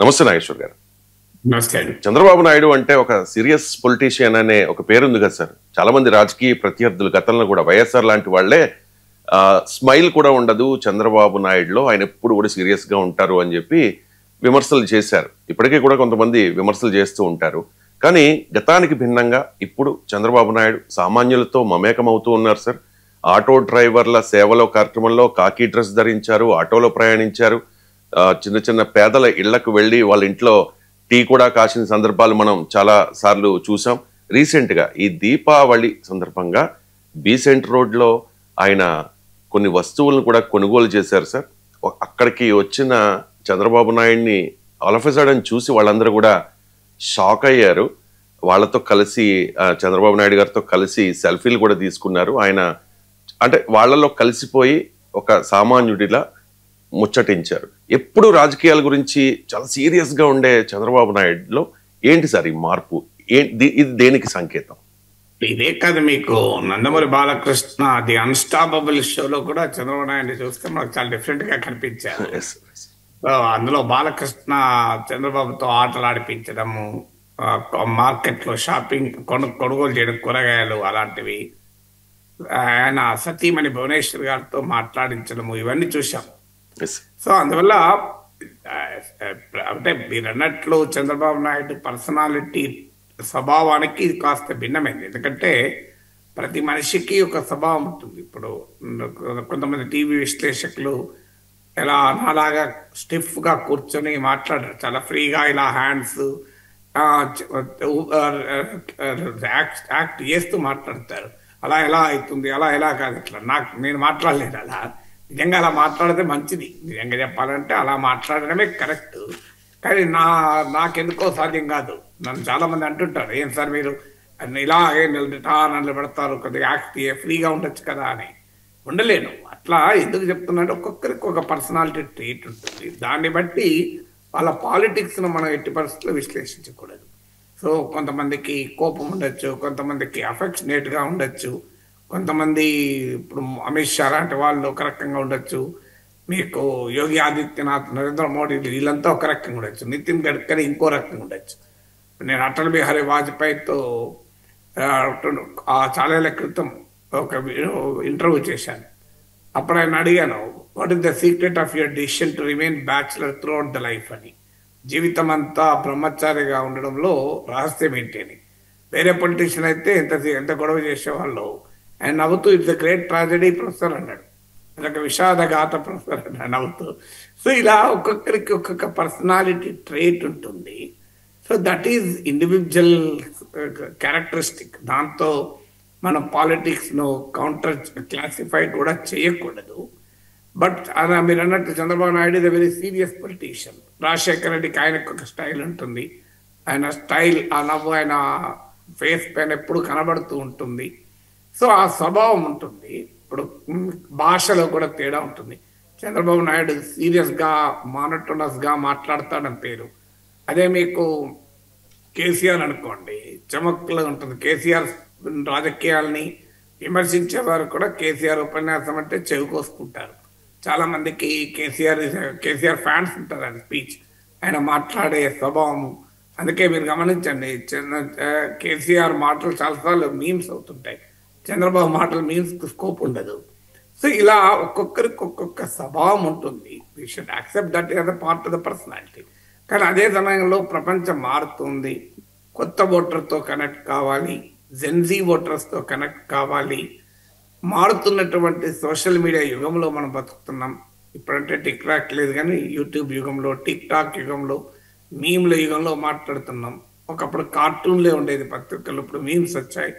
నమస్తే నాగేశ్వర్ గారు. నమస్తే. చంద్రబాబు నాయుడు అంటే ఒక సీరియస్ పొలిటీషియన్ అనే ఒక పేరుంది కదా సార్. చాలా మంది రాజకీయ ప్రత్యర్థులు గతంలో కూడా వైఎస్ఆర్ లాంటి వాళ్లే స్మైల్ కూడా ఉండదు చంద్రబాబు నాయుడులో, ఆయన ఎప్పుడు కూడా సీరియస్ గా ఉంటారు అని చెప్పి విమర్శలు చేశారు. ఇప్పటికీ కూడా కొంతమంది విమర్శలు చేస్తూ ఉంటారు. కానీ గతానికి భిన్నంగా ఇప్పుడు చంద్రబాబు నాయుడు సామాన్యులతో మమేకమవుతూ ఉన్నారు సార్. ఆటో డ్రైవర్ల సేవలో కార్యక్రమంలో కాకి డ్రెస్ ధరించారు, ఆటోలో ప్రయాణించారు, చిన్న చిన్న పేదల ఇళ్లకు వెళ్ళి వాళ్ళ ఇంట్లో టీ కూడా కాసిన సందర్భాలు మనం చాలా సార్లు చూసాం. రీసెంట్ గా ఈ దీపావళి సందర్భంగా బీసెంట్ రోడ్ లో ఆయన కొన్ని వస్తువులను కూడా కొనుగోలు చేశారు సార్. అక్కడికి వచ్చిన చంద్రబాబు నాయుడిని ఆల్ ఆఫ్ ఎ సడన్ చూసి వాళ్ళందరూ కూడా షాక్ అయ్యారు. వాళ్ళతో కలిసి చంద్రబాబు నాయుడు గారితో కలిసి సెల్ఫీలు కూడా తీసుకున్నారు. ఆయన అంటే వాళ్ళలో కలిసిపోయి ఒక సామాన్యుడిలా ముచ్చటించారు. ఎప్పుడు రాజకీయాల గురించి చాలా సీరియస్ గా ఉండే చంద్రబాబు నాయుడులో ఏంటి సార్ ఈ మార్పు? ఇది దేనికి సంకేతం? ఇదే కాదు, మీకు నందమూరి బాలకృష్ణ ది అన్స్టాపబుల్ షోలో కూడా చంద్రబాబు నాయుడు చూస్తే మనకు చాలా డిఫరెంట్ గా కనిపించారు. అందులో బాలకృష్ణ చంద్రబాబుతో ఆటలు ఆడిపించడము, మార్కెట్ లో షాపింగ్ కొనుగోలు చేయడం, కూరగాయలు అలాంటివి, ఆయన సతీమణి భువనేశ్వర్ గారితో మాట్లాడించడము, ఇవన్నీ చూసాం. సో అందువల్ల అంటే మీరు అన్నట్లు చంద్రబాబు నాయుడు పర్సనాలిటీ స్వభావానికి ఇది కాస్త భిన్నమైంది. ఎందుకంటే ప్రతి మనిషికి ఒక స్వభావం ఉంటుంది. ఇప్పుడు కొంతమంది టీవీ విశ్లేషకులు ఎలా అలాగా స్టిఫ్ గా కూర్చొని మాట్లాడారు, చాలా ఫ్రీగా ఇలా హ్యాండ్స్ యాక్ట్ చేస్తూ మాట్లాడతారు. అలా ఎలా అవుతుంది, అలా ఎలా కాదు, ఇట్లా నేను మాట్లాడలేదు అలా. నిజంగా అలా మాట్లాడితే మంచిది. నిజంగా చెప్పాలంటే అలా మాట్లాడడమే కరెక్ట్. కానీ నాకెందుకో సాధ్యం కాదు. నన్ను చాలా మంది అంటుంటారు, ఏం సార్ మీరు ఇలా నిలబెడతారు, కొద్దిగా యాక్ట్ ఫ్రీగా ఉండొచ్చు కదా అని. ఉండలేను. అట్లా ఎందుకు చెప్తున్నాంటే ఒక్కొక్కరికి ఒక పర్సనాలిటీ ట్రీట్ ఉంటుంది. దాన్ని బట్టి వాళ్ళ పాలిటిక్స్ను మనం ఎట్టి పరిస్థితుల్లో విశ్లేషించకూడదు. సో కొంతమందికి కోపం ఉండొచ్చు, కొంతమందికి అఫెక్షనేట్గా ఉండొచ్చు, కొంతమంది ఇప్పుడు అమిత్ షా లాంటి వాళ్ళు ఒక రకంగా ఉండొచ్చు, మీకు యోగి ఆదిత్యనాథ్, నరేంద్ర మోడీ వీళ్ళంతా ఒక రకంగా ఉండొచ్చు, నితిన్ గడ్కరీ ఇంకో రకంగా ఉండొచ్చు. నేను అటల్ బిహారీ వాజ్పేయితో చాలా ఏళ్ల క్రితం ఒక ఇంటర్వ్యూ చేశాను. అప్పుడు ఆయన అడిగాను, what is the secret of your decision to remain bachelor through out the life అని. జీవితం అంతా బ్రహ్మచారిగా ఉండడంలో రహస్యం ఏంటి అని. వేరే పొలిటీషియన్ అయితే ఎంత గొడవ చేసేవాళ్ళు. ఆయన నవ్వుతూ it's the great tragedy professor అన్నాడు, అదొక విషాదగాథ ప్రొఫెసర్ అన్నాడు నవ్వుతూ. సో ఇలా ఒక్కొక్కరికి ఒక్కొక్క పర్సనాలిటీ ట్రేట్ ఉంటుంది. So that is individual characteristic. దాంతో మనం పాలిటిక్స్ను కౌంటర్ క్లాసిఫై కూడా చేయకూడదు. బట్ అలా మీరు అన్నట్టు Chandrababu Naidu is a very serious politician. Rajasekhara రెడ్డికి ఆయనకు ఒక స్టైల్ ఉంటుంది. ఆయన స్టైల్, ఆ నవ్వు ఆయన ఫేస్ పైన ఎప్పుడు కనబడుతూ ఉంటుంది. సో ఆ స్వభావం ఉంటుంది. ఇప్పుడు భాషలో కూడా తేడా ఉంటుంది. చంద్రబాబు నాయుడు సీరియస్గా మానోటోనస్గా మాట్లాడతాడని పేరు. అదే మీకు కేసీఆర్ అనుకోండి, చమక్లో ఉంటుంది. కేసీఆర్ రాజకీయాల్ని విమర్శించేవారు కూడా కేసీఆర్ ఉపన్యాసం అంటే చెవికోసుకుంటారు. చాలా మందికి కేసీఆర్ ఫ్యాన్స్ ఉంటారు. ఆయన స్పీచ్, ఆయన మాట్లాడే స్వభావం. అందుకే మీరు గమనించండి, కేసీఆర్ మాటలు చాలాసార్లు మీమ్స్ అవుతుంటాయి, చంద్రబాబు మాటలు మీమ్స్కి స్కోప్ ఉండదు. సో ఇలా ఒక్కొక్కరికి ఒక్కొక్క స్వభావం ఉంటుంది. We should accept that as a part of the personality. కానీ అదే సమయంలో ప్రపంచం మారుతుంది. కొత్త ఓటర్తో కనెక్ట్ కావాలి, జెన్జీ ఓటర్స్తో కనెక్ట్ కావాలి. మారుతున్నటువంటి సోషల్ మీడియా యుగంలో మనం బతుకుతున్నాం. ఇప్పుడంటే టిక్ టాక్ లేదు, కానీ యూట్యూబ్ యుగంలో, టిక్ టాక్ యుగంలో, మీమ్ల యుగంలో మాట్లాడుతున్నాం. ఒకప్పుడు కార్టూన్లే ఉండేది పత్రికలు, ఇప్పుడు మీమ్స్ వచ్చాయి.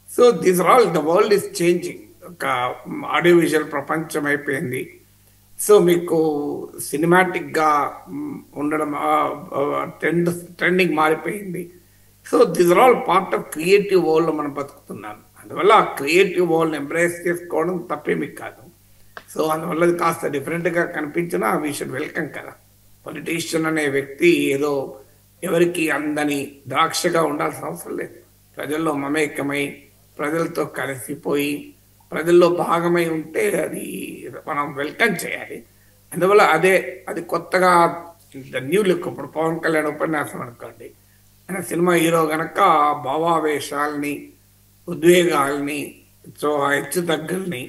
So these are all, the world is changing. ఒక ఆడియో విజువల్ ప్రపంచం అయిపోయింది. సో మీకు సినిమాటిక్గా ఉండడం ట్రెండింగ్ మారిపోయింది. So these are all part of creative వరల్డ్లో మనం బతుకుతున్నాం. అందువల్ల ఆ క్రియేటివ్ వరల్డ్ని ఎంబ్రేస్ చేసుకోవడం తప్పేమీ కాదు. సో అందువల్ల అది కాస్త డిఫరెంట్గా కనిపించినా వీ షుడ్ వెల్కమ్ కదా. పొలిటీషియన్ అనే వ్యక్తి ఏదో ఎవరికి అందని ద్రాక్షగా ఉండాల్సిన అవసరం లేదు. ప్రజల్లో మమేకమై, ప్రజలతో కలిసిపోయి, ప్రజల్లో భాగమై ఉంటే అది మనం వెల్కమ్ చేయాలి. అందువల్ల అది కొత్తగా ద న్యూ లుక్. ఇప్పుడు పవన్ కళ్యాణ్ ఉపన్యాసం అనుకోండి, ఆయన సినిమా హీరో గనక భావావేశాలని, ఉద్వేగాల్ని, సో ఆ హెచ్చు తగ్గుల్ని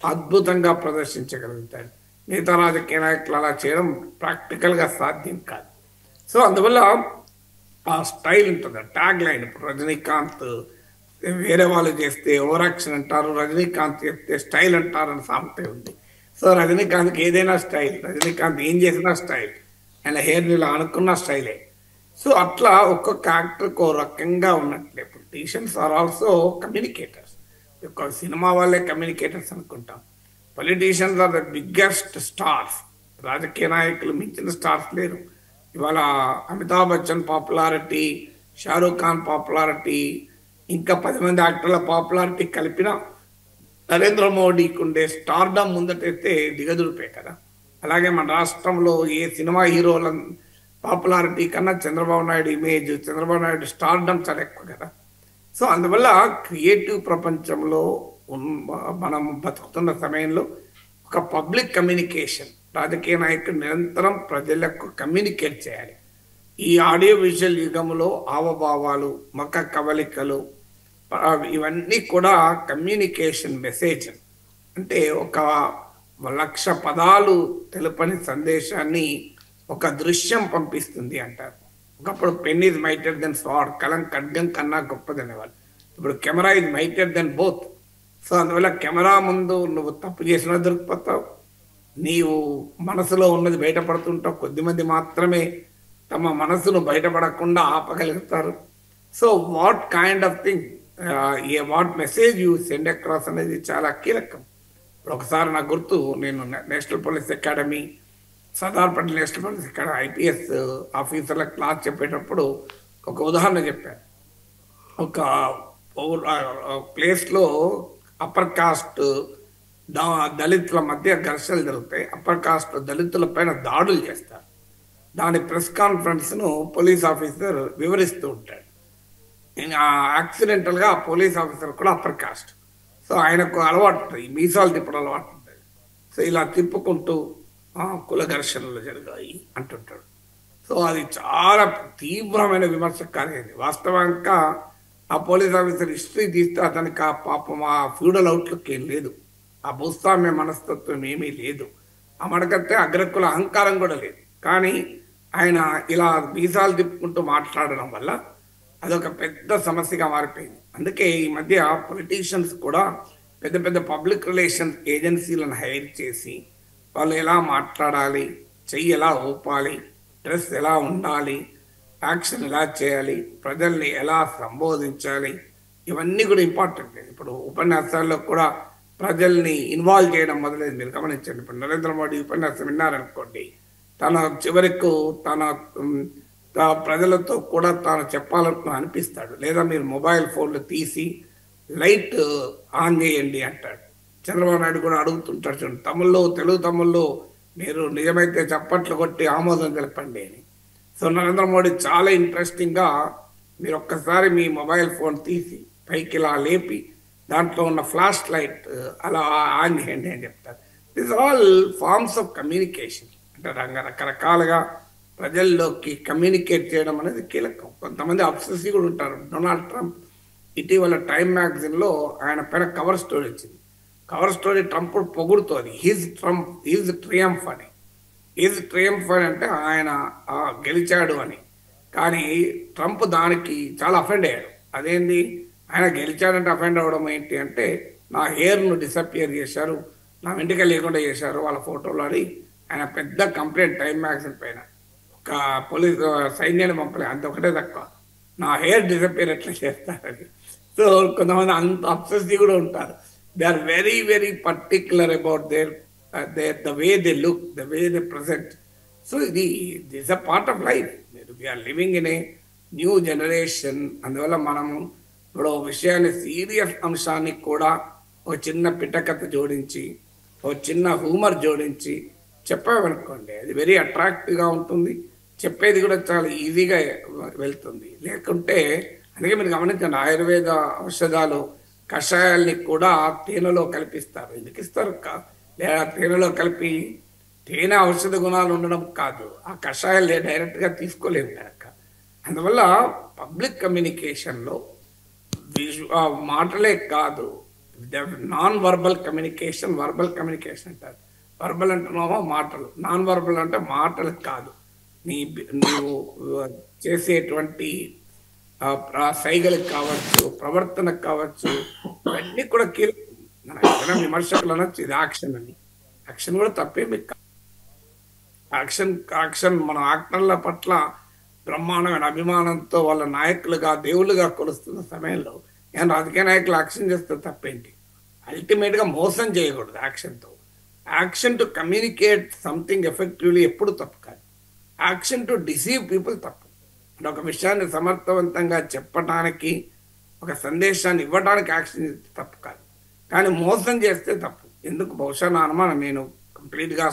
అద్భుతంగా ప్రదర్శించగలుగుతాడు. మిగతా రాజకీయ నాయకులు అలా చేయడం ప్రాక్టికల్గా సాధ్యం కాదు. సో అందువల్ల ఆ స్టైల్ ఉంటుంది, ట్యాగ్ లైన్. ఇప్పుడు రజనీకాంత్ వేరే వాళ్ళు చేస్తే ఓవర్ యాక్షన్ అంటారు, రజనీకాంత్ చేస్తే స్టైల్ అంటారు అని సామెత ఉంది. సో రజనీకాంత్కి ఏదైనా స్టైల్, రజనీకాంత్ ఏం చేసినా స్టైల్, ఆయన హెయిర్ ఇలా అనుకున్న స్టైలే. సో అట్లా ఒక్కొక్క యాక్టర్కి ఓ రకంగా ఉన్నట్లే పొలిటీషియన్స్ ఆర్ ఆల్సో కమ్యూనికేటర్స్. ఒక సినిమా వాళ్ళే కమ్యూనికేటర్స్ అనుకుంటాం, politicians are the biggest stars. రాజకీయ నాయకులు మించిన స్టార్స్ లేరు. ఇవాళ అమితాబ్ బచ్చన్ పాపులారిటీ, షారూఖ్ ఖాన్ పాపులారిటీ, ఇంకా 10 మంది యాక్టర్ల పాపులారిటీ కలిపిన నరేంద్ర మోడీకి ఉండే స్టార్డమ్ ముందటైతే దిగదుడిపే కదా. అలాగే మన రాష్ట్రంలో ఏ సినిమా హీరోల పాపులారిటీ కన్నా చంద్రబాబు నాయుడు ఇమేజ్, చంద్రబాబు నాయుడు స్టార్డమ్ చాలా ఎక్కువ కదా. సో అందువల్ల క్రియేటివ్ ప్రపంచంలో మనం బతుకుతున్న సమయంలో ఒక పబ్లిక్ కమ్యూనికేషన్, రాజకీయ నాయకుడు నిరంతరం ప్రజలకు కమ్యూనికేట్ చేయాలి. ఈ ఆడియో విజువల్ యుగంలో హావభావాలు, ముఖ కవలికలు, ఇవన్నీ కూడా కమ్యూనికేషన్ మెసేజ్. అంటే ఒక 1,00,000 పదాలు తెలుపని సందేశాన్ని ఒక దృశ్యం పంపిస్తుంది అంటారు. ఒకప్పుడు pen is mightier than sword, కలం ఖడ్గం కన్నా గొప్పదనేవాళ్ళు. ఇప్పుడు camera is mightier than both. So అందువల్ల కెమెరా ముందు నువ్వు తప్పు చేసినా దొరికిపోతావు, నీవు మనసులో ఉన్నది బయటపడుతుంటావు. కొద్దిమంది మాత్రమే తమ మనసును బయటపడకుండా ఆపగలుగుతారు. So what kind of thing, what message you send across అనేది చాలా కీలకం. ఇప్పుడు ఒకసారి నాకు గుర్తు, నేను national police academy, Sardar Patel national police academy IPS ఆఫీసర్ల క్లాస్ చెప్పేటప్పుడు ఒక ఉదాహరణ చెప్పాను. ఒక ప్లేస్లో అప్పర్ కాస్ట్ దళితుల మధ్య ఘర్షణలు జరుగుతాయి. అప్పర్ కాస్ట్ దళితుల పైన దాడులు చేస్తారు. దాని ప్రెస్ కాన్ఫరెన్స్ను పోలీస్ ఆఫీసర్ వివరిస్తూ ఉంటాడు. యాక్సిడెంటల్గా ఆ పోలీస్ ఆఫీసర్ కూడా అప్పర్ కాస్ట్. సో ఆయనకు అలవాటు ఉంటుంది, మీసాలు తిప్పడం అలవాటు ఉంటుంది. సో ఇలా తిప్పుకుంటూ కుల ఘర్షణలు జరిగాయి అంటుంటాడు. సో అది చాలా తీవ్రమైన విమర్శకు కాలేదు. వాస్తవంగా ఆ పోలీస్ ఆఫీసర్ హిస్టరీ తీస్తే అతనికి ఆ పాపం ఆ ఫ్యూడల్ అవుట్లుక్ ఏం లేదు, ఆ భూస్వామ్య మనస్తత్వం ఏమీ లేదు, ఆ మడకత్తే అగ్రకుల అహంకారం కూడా లేదు. కానీ ఆయన ఇలా మీసాలు తిప్పుకుంటూ మాట్లాడడం వల్ల అదొక పెద్ద సమస్యగా మారిపోయింది. అందుకే ఈ మధ్య పొలిటీషియన్స్ కూడా పెద్ద పెద్ద పబ్లిక్ రిలేషన్స్ ఏజెన్సీలను హైర్ చేసి వాళ్ళు ఎలా మాట్లాడాలి, చెయ్యి ఎలా ఊపాలి, డ్రెస్ ఎలా ఉండాలి, యాక్షన్ ఎలా చేయాలి, ప్రజల్ని ఎలా సంబోధించాలి, ఇవన్నీ కూడా ఇంపార్టెంట్. ఇప్పుడు ఉపన్యాసాల్లో కూడా ప్రజల్ని ఇన్వాల్వ్ చేయడం మొదలైంది. మీరు గమనించండి, ఇప్పుడు నరేంద్ర మోడీ ఉపన్యాసం విన్నారనుకోండి, తన చివరకు తన ప్రజలతో కూడా తాను చెప్పాలని అనిపిస్తాడు. లేదా మీరు మొబైల్ ఫోన్లు తీసి లైట్ ఆన్ చేయండి అంటాడు. చంద్రబాబు నాయుడు కూడా అడుగుతుంటాడు, చూడండి తమిళ్లో, తెలుగు తమిళ్లో మీరు నిజమైతే చప్పట్లు కొట్టి ఆమోదం తెలపండి అని. సో నరేంద్ర మోడీ చాలా ఇంట్రెస్టింగ్గా మీరు ఒక్కసారి మీ మొబైల్ ఫోన్ తీసి పైకి ఇలా లేపి దాంట్లో ఉన్న ఫ్లాష్ లైట్ అలా ఆన్ చేయండి అని చెప్తారు. This all forms of communication. అంటే రకరకాలుగా ప్రజల్లోకి కమ్యూనికేట్ చేయడం అనేది కీలకం. కొంతమంది అబ్సెసివ్ కూడా ఉంటారు. డొనాల్డ్ ట్రంప్ ఇటీవల టైమ్ మ్యాగజైన్లో ఆయన పైన కవర్ స్టోరీ వచ్చింది. Cover story Trump పొగుడుతోంది, he's triumph అని. హీజ్ ట్రియంఫ్ అని అంటే ఆయన గెలిచాడు అని. కానీ ట్రంప్ దానికి చాలా అఫెండ్ అయ్యాడు. అదేంటి, ఆయన గెలిచాడంటే అఫెండ్ అవ్వడం ఏంటి అంటే, నా హెయిర్ను డిసపియర్ చేశారు, నా వెంట్రుక లేకుండా చేశారు వాళ్ళ ఫోటోలు అని ఆయన పెద్ద కంప్లైంట్ టైమ్ మ్యాగజైన్ పైన. ఒక పోలీస్ సైన్యాన్ని పంపలేదు, అంత ఒకటే తక్కువ, నా హెయిర్ డిసపియర్ ఎట్లా చేస్తారని. సో కొంతమంది అంత అబ్సెసివ్ కూడా ఉంటారు. They are very very particular about the way they look, the way they present. So this a part of life. We are living in a new generation. అందువల్ల మనము ఇప్పుడు విషయాన్ని, సీరియస్ అంశాన్ని కూడా ఒక చిన్న పిట్టకథ జోడించి, ఒక చిన్న హ్యూమర్ జోడించి చెప్పామనుకోండి, అది వెరీ అట్రాక్టివ్గా ఉంటుంది. చెప్పేది కూడా చాలా ఈజీగా వెళ్తుంది. లేకుంటే అందుకే మీరు గమనించండి, ఆయుర్వేద ఔషధాలు కషాయాల్ని కూడా తేనెలో కలిపిస్తారు. ఎందుకు ఇస్తారు? లేదా తేనెలో కలిపి తేనె ఔషధ గుణాలు ఉండడం కాదు, ఆ కషాయాలు డైరెక్ట్గా తీసుకోలేము కనుక. అందువల్ల పబ్లిక్ కమ్యూనికేషన్లో మాటలే కాదు, non verbal communication, verbal communication అంటారు. వర్బల్ అంటున్నామో మాటలు, నాన్ వర్బల్ అంటే మాటలు కాదు, నీవు చేసేటువంటి సైగలకు కావచ్చు, ప్రవర్తనకు కావచ్చు, ఇవన్నీ కూడా మన విమర్శకులు అనొచ్చు ఇది యాక్షన్ అని. యాక్షన్ కూడా తప్పేమి కాదు. యాక్షన్ మన యాక్టర్ల పట్ల బ్రహ్మాండమైన అభిమానంతో వాళ్ళ నాయకులుగా దేవుళ్ళుగా కొలుస్తున్న సమయంలో నేను రాజకీయ నాయకులు యాక్షన్ చేస్తే తప్పేంటి? అల్టిమేట్గా మోసం చేయకూడదు యాక్షన్తో. Action to communicate something effectively ఎప్పుడు తప్పు కాదు. యాక్షన్ టు డిసీవ్ పీపుల్ తప్పు. అంటే ఒక విషయాన్ని సమర్థవంతంగా చెప్పడానికి, ఒక సందేశాన్ని ఇవ్వడానికి యాక్షన్ తప్పు కాదు, కానీ మోసం చేస్తే తప్పు. ఎందుకు? బహుశా నా అనుమానం, నేను కంప్లీట్గా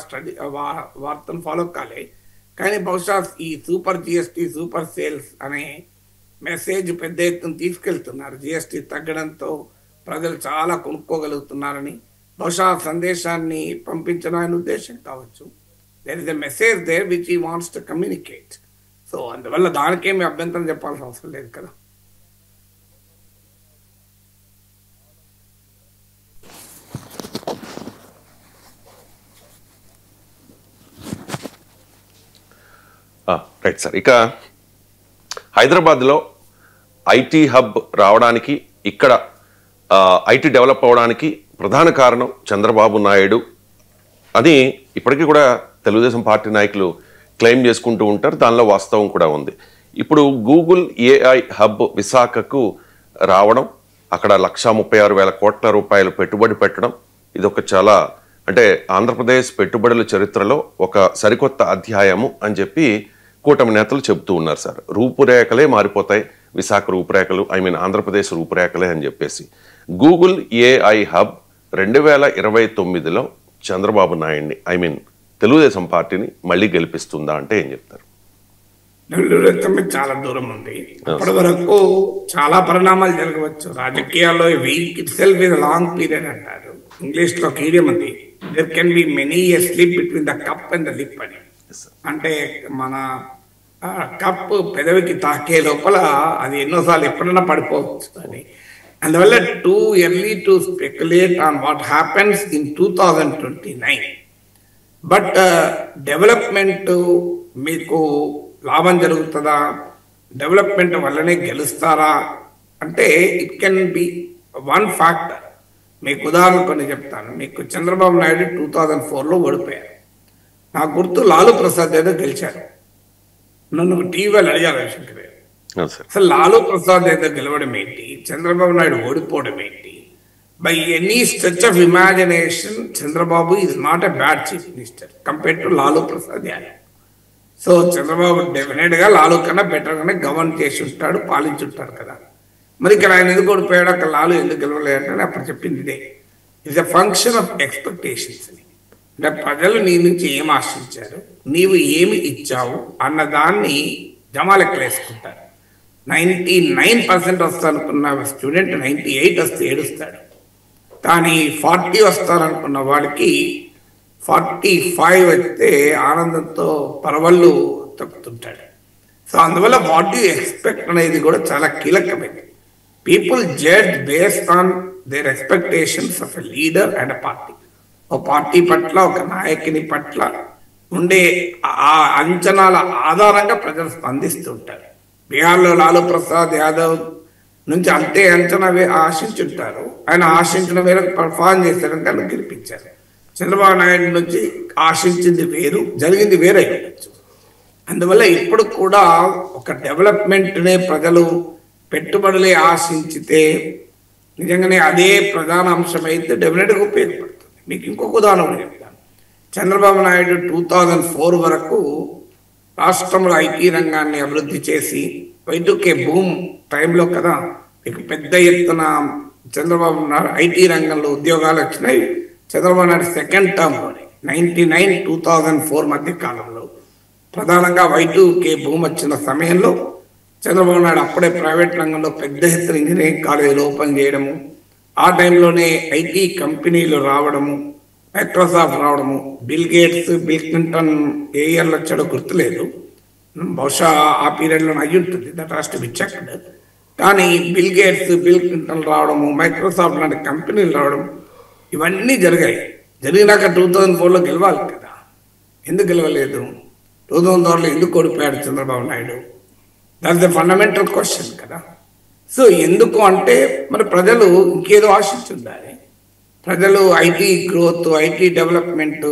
వార్తను ఫాలో కాలే, కానీ బహుశా ఈ సూపర్ జిఎస్టీ, సూపర్ సేల్స్ అనే మెసేజ్ పెద్ద ఎత్తున తీసుకెళ్తున్నారు. జిఎస్టీ తగ్గడంతో ప్రజలు చాలా కొనుక్కోగలుగుతున్నారని బహుశా సందేశాన్ని పంపించడం ఆయన ఉద్దేశం కావచ్చు. There is a message there which he wants to communicate. So అందువల్ల దానికేమి అభ్యంతరం చెప్పాల్సిన అవసరం లేదు కదా. Right sir. ఇక హైదరాబాద్లో ఐటీ హబ్ రావడానికి, ఇక్కడ ఐటీ డెవలప్ అవ్వడానికి ప్రధాన కారణం చంద్రబాబు నాయుడు అని ఇప్పటికీ కూడా తెలుగుదేశం పార్టీ నాయకులు క్లెయిమ్ చేసుకుంటూ ఉంటారు. దానిలో వాస్తవం కూడా ఉంది. ఇప్పుడు గూగుల్ ఏఐ హబ్ విశాఖకు రావడం, అక్కడ 1,36,000 కోట్ల రూపాయలు పెట్టుబడి పెట్టడం, ఇదొక చాలా అంటే ఆంధ్రప్రదేశ్ పెట్టుబడుల చరిత్రలో ఒక సరికొత్త అధ్యాయము అని చెప్పి కూటమి నేతలు చెబుతూ ఉన్నారు సార్. రూపురేఖలే మారిపోతాయి, విశాఖ రూపురేఖలు, ఆంధ్రప్రదేశ్ రూపురేఖలే అని చెప్పేసి. గూగుల్ ఏఐ హబ్ 2029లో చంద్రబాబు నాయుడిని తెలుగుదేశం పార్టీని మళ్ళీ గెలిపిస్తుందా అంటే ఏం చెప్తారు? చాలా దూరం ఉంది. అప్పటి వరకు చాలా పరిణామాలు జరగవచ్చు రాజకీయాల్లో. Week itself is long period అంటారు. ఇంగ్లీష్ లో కీడియం ఉంది, there can be many a slip between the cup and the lip అని. అంటే మన కప్ పెదవికి తాకే లోపల అది ఎన్నోసార్లు ఎప్పుడైనా పడిపోవచ్చు అని. అందువల్ల too early to speculate on what happens in 2029. But development మీకు లాభం జరుగుతుందా, డెవలప్మెంట్ వల్లనే గెలుస్తారా అంటే it can be one factor. మీకు ఉదాహరణ కొన్ని చెప్తాను. మీకు చంద్రబాబు నాయుడు 2004లో ఓడిపోయారు. నాకు గుర్తు లాలూ ప్రసాద్ యాదవ్ గెలిచారు. నన్ను టీవీలో అడిగారు రవిశంకర్ గారు, అసలు లాలూ ప్రసాద్ యాదవ్ గెలవడం ఏంటి, చంద్రబాబు నాయుడు ఓడిపోవడం ఏంటి? By any stretch of imagination Chandrababu is not a bad chief minister compared to Lalu Prasad Yadav. So Chandrababu డెఫినెట్గా లాలూ కన్నా బెటర్గానే గవర్న్ చేసి ఉంటాడు, పాలించుంటారు కదా. మరి ఇక్కడ ఆయన ఎందుకు ఓడిపోయాడు, అక్కడ లాలూ ఎందుకు గెలవలేదంటే అప్పుడు చెప్పింది ఇదే, it's a function of expectations అని. అంటే ప్రజలు నీ నుంచి ఏం ఆశించారు, నీవు ఏమి ఇచ్చావు అన్నదాన్ని జమాలెక్కలేసుకుంటారు. 99% వస్తానుకున్న స్టూడెంట్ 98 వస్తే ఏడుస్తాడు, కానీ 40 వస్తారనుకున్న వాడికి 45 వస్తే ఆనందంతో పరవళ్ళు తప్పుతుంటాడు. సో అందువల్ల వాట్ యు ఎక్స్పెక్ట్ అనేది కూడా చాలా కీలకమైనది. People judge based on their expectations of a leader and a party. ఒక పార్టీ పట్ల, ఒక నాయకుని పట్ల ఉండే ఆ అంచనాల ఆధారంగా ప్రజలు స్పందిస్తుంటారు. బీహార్లో లాలూ ప్రసాద్ యాదవ్ నుంచి అంతే అంచనా ఆశించుంటారు, ఆయన ఆశించిన మేరకు పర్ఫార్మ్ చేశారని దాన్ని గెలిపించారు. చంద్రబాబు నాయుడు నుంచి ఆశించింది వేరు, జరిగింది వేరే ఉండొచ్చు. అందువల్ల ఇప్పుడు కూడా ఒక డెవలప్మెంట్నే ప్రజలు పెట్టుబడులే ఆశించితే నిజంగానే అదే ప్రధాన అంశం అయితే డెఫినెట్గా ఉపయోగపడుతుంది. మీకు ఇంకొక ఉదాహరణ చెప్తాను. చంద్రబాబు నాయుడు 2004 వరకు రాష్ట్రంలో ఐటీ రంగాన్ని అభివృద్ధి చేసి వైటుకే భూమ్ టైంలో కదా మీకు పెద్ద ఎత్తున చంద్రబాబు నాయుడు ఐటీ రంగంలో ఉద్యోగాలు వచ్చినాయి. చంద్రబాబు నాయుడు సెకండ్ టర్మ్లోనే 1999-2004 మధ్య కాలంలో ప్రధానంగా వైటుకే భూమి వచ్చిన సమయంలో చంద్రబాబు నాయుడు అప్పుడే ప్రైవేట్ రంగంలో పెద్ద ఎత్తున ఇంజనీరింగ్ కాలేజీలు ఓపెన్ చేయడము, ఆ టైంలోనే ఐటీ కంపెనీలు రావడము, మైక్రోసాఫ్ట్ రావడము, బిల్ గేట్స్, బిల్ క్లింటన్ ఏ ఇయర్లో వచ్చాడో గుర్తులేదు, బహుశా ఆ పీరియడ్లో అయ్యి ఉంటుంది, that has to be checked. కానీ బిల్ గేట్స్, బిల్ క్లింటన్ రావడము, మైక్రోసాఫ్ట్ లాంటి కంపెనీలు రావడం, ఇవన్నీ జరిగినాక 2004లో గెలవాలి కదా, ఎందుకు గెలవలేదు? 2004లో ఎందుకు ఓడిపోయాడు Chandrababu Naidu? That's the fundamental question కదా. సో ఎందుకు అంటే మరి ప్రజలు ఇంకేదో ఆశించుండాలి. ప్రజలు ఐటీ గ్రోత్, ఐటీ డెవలప్మెంట్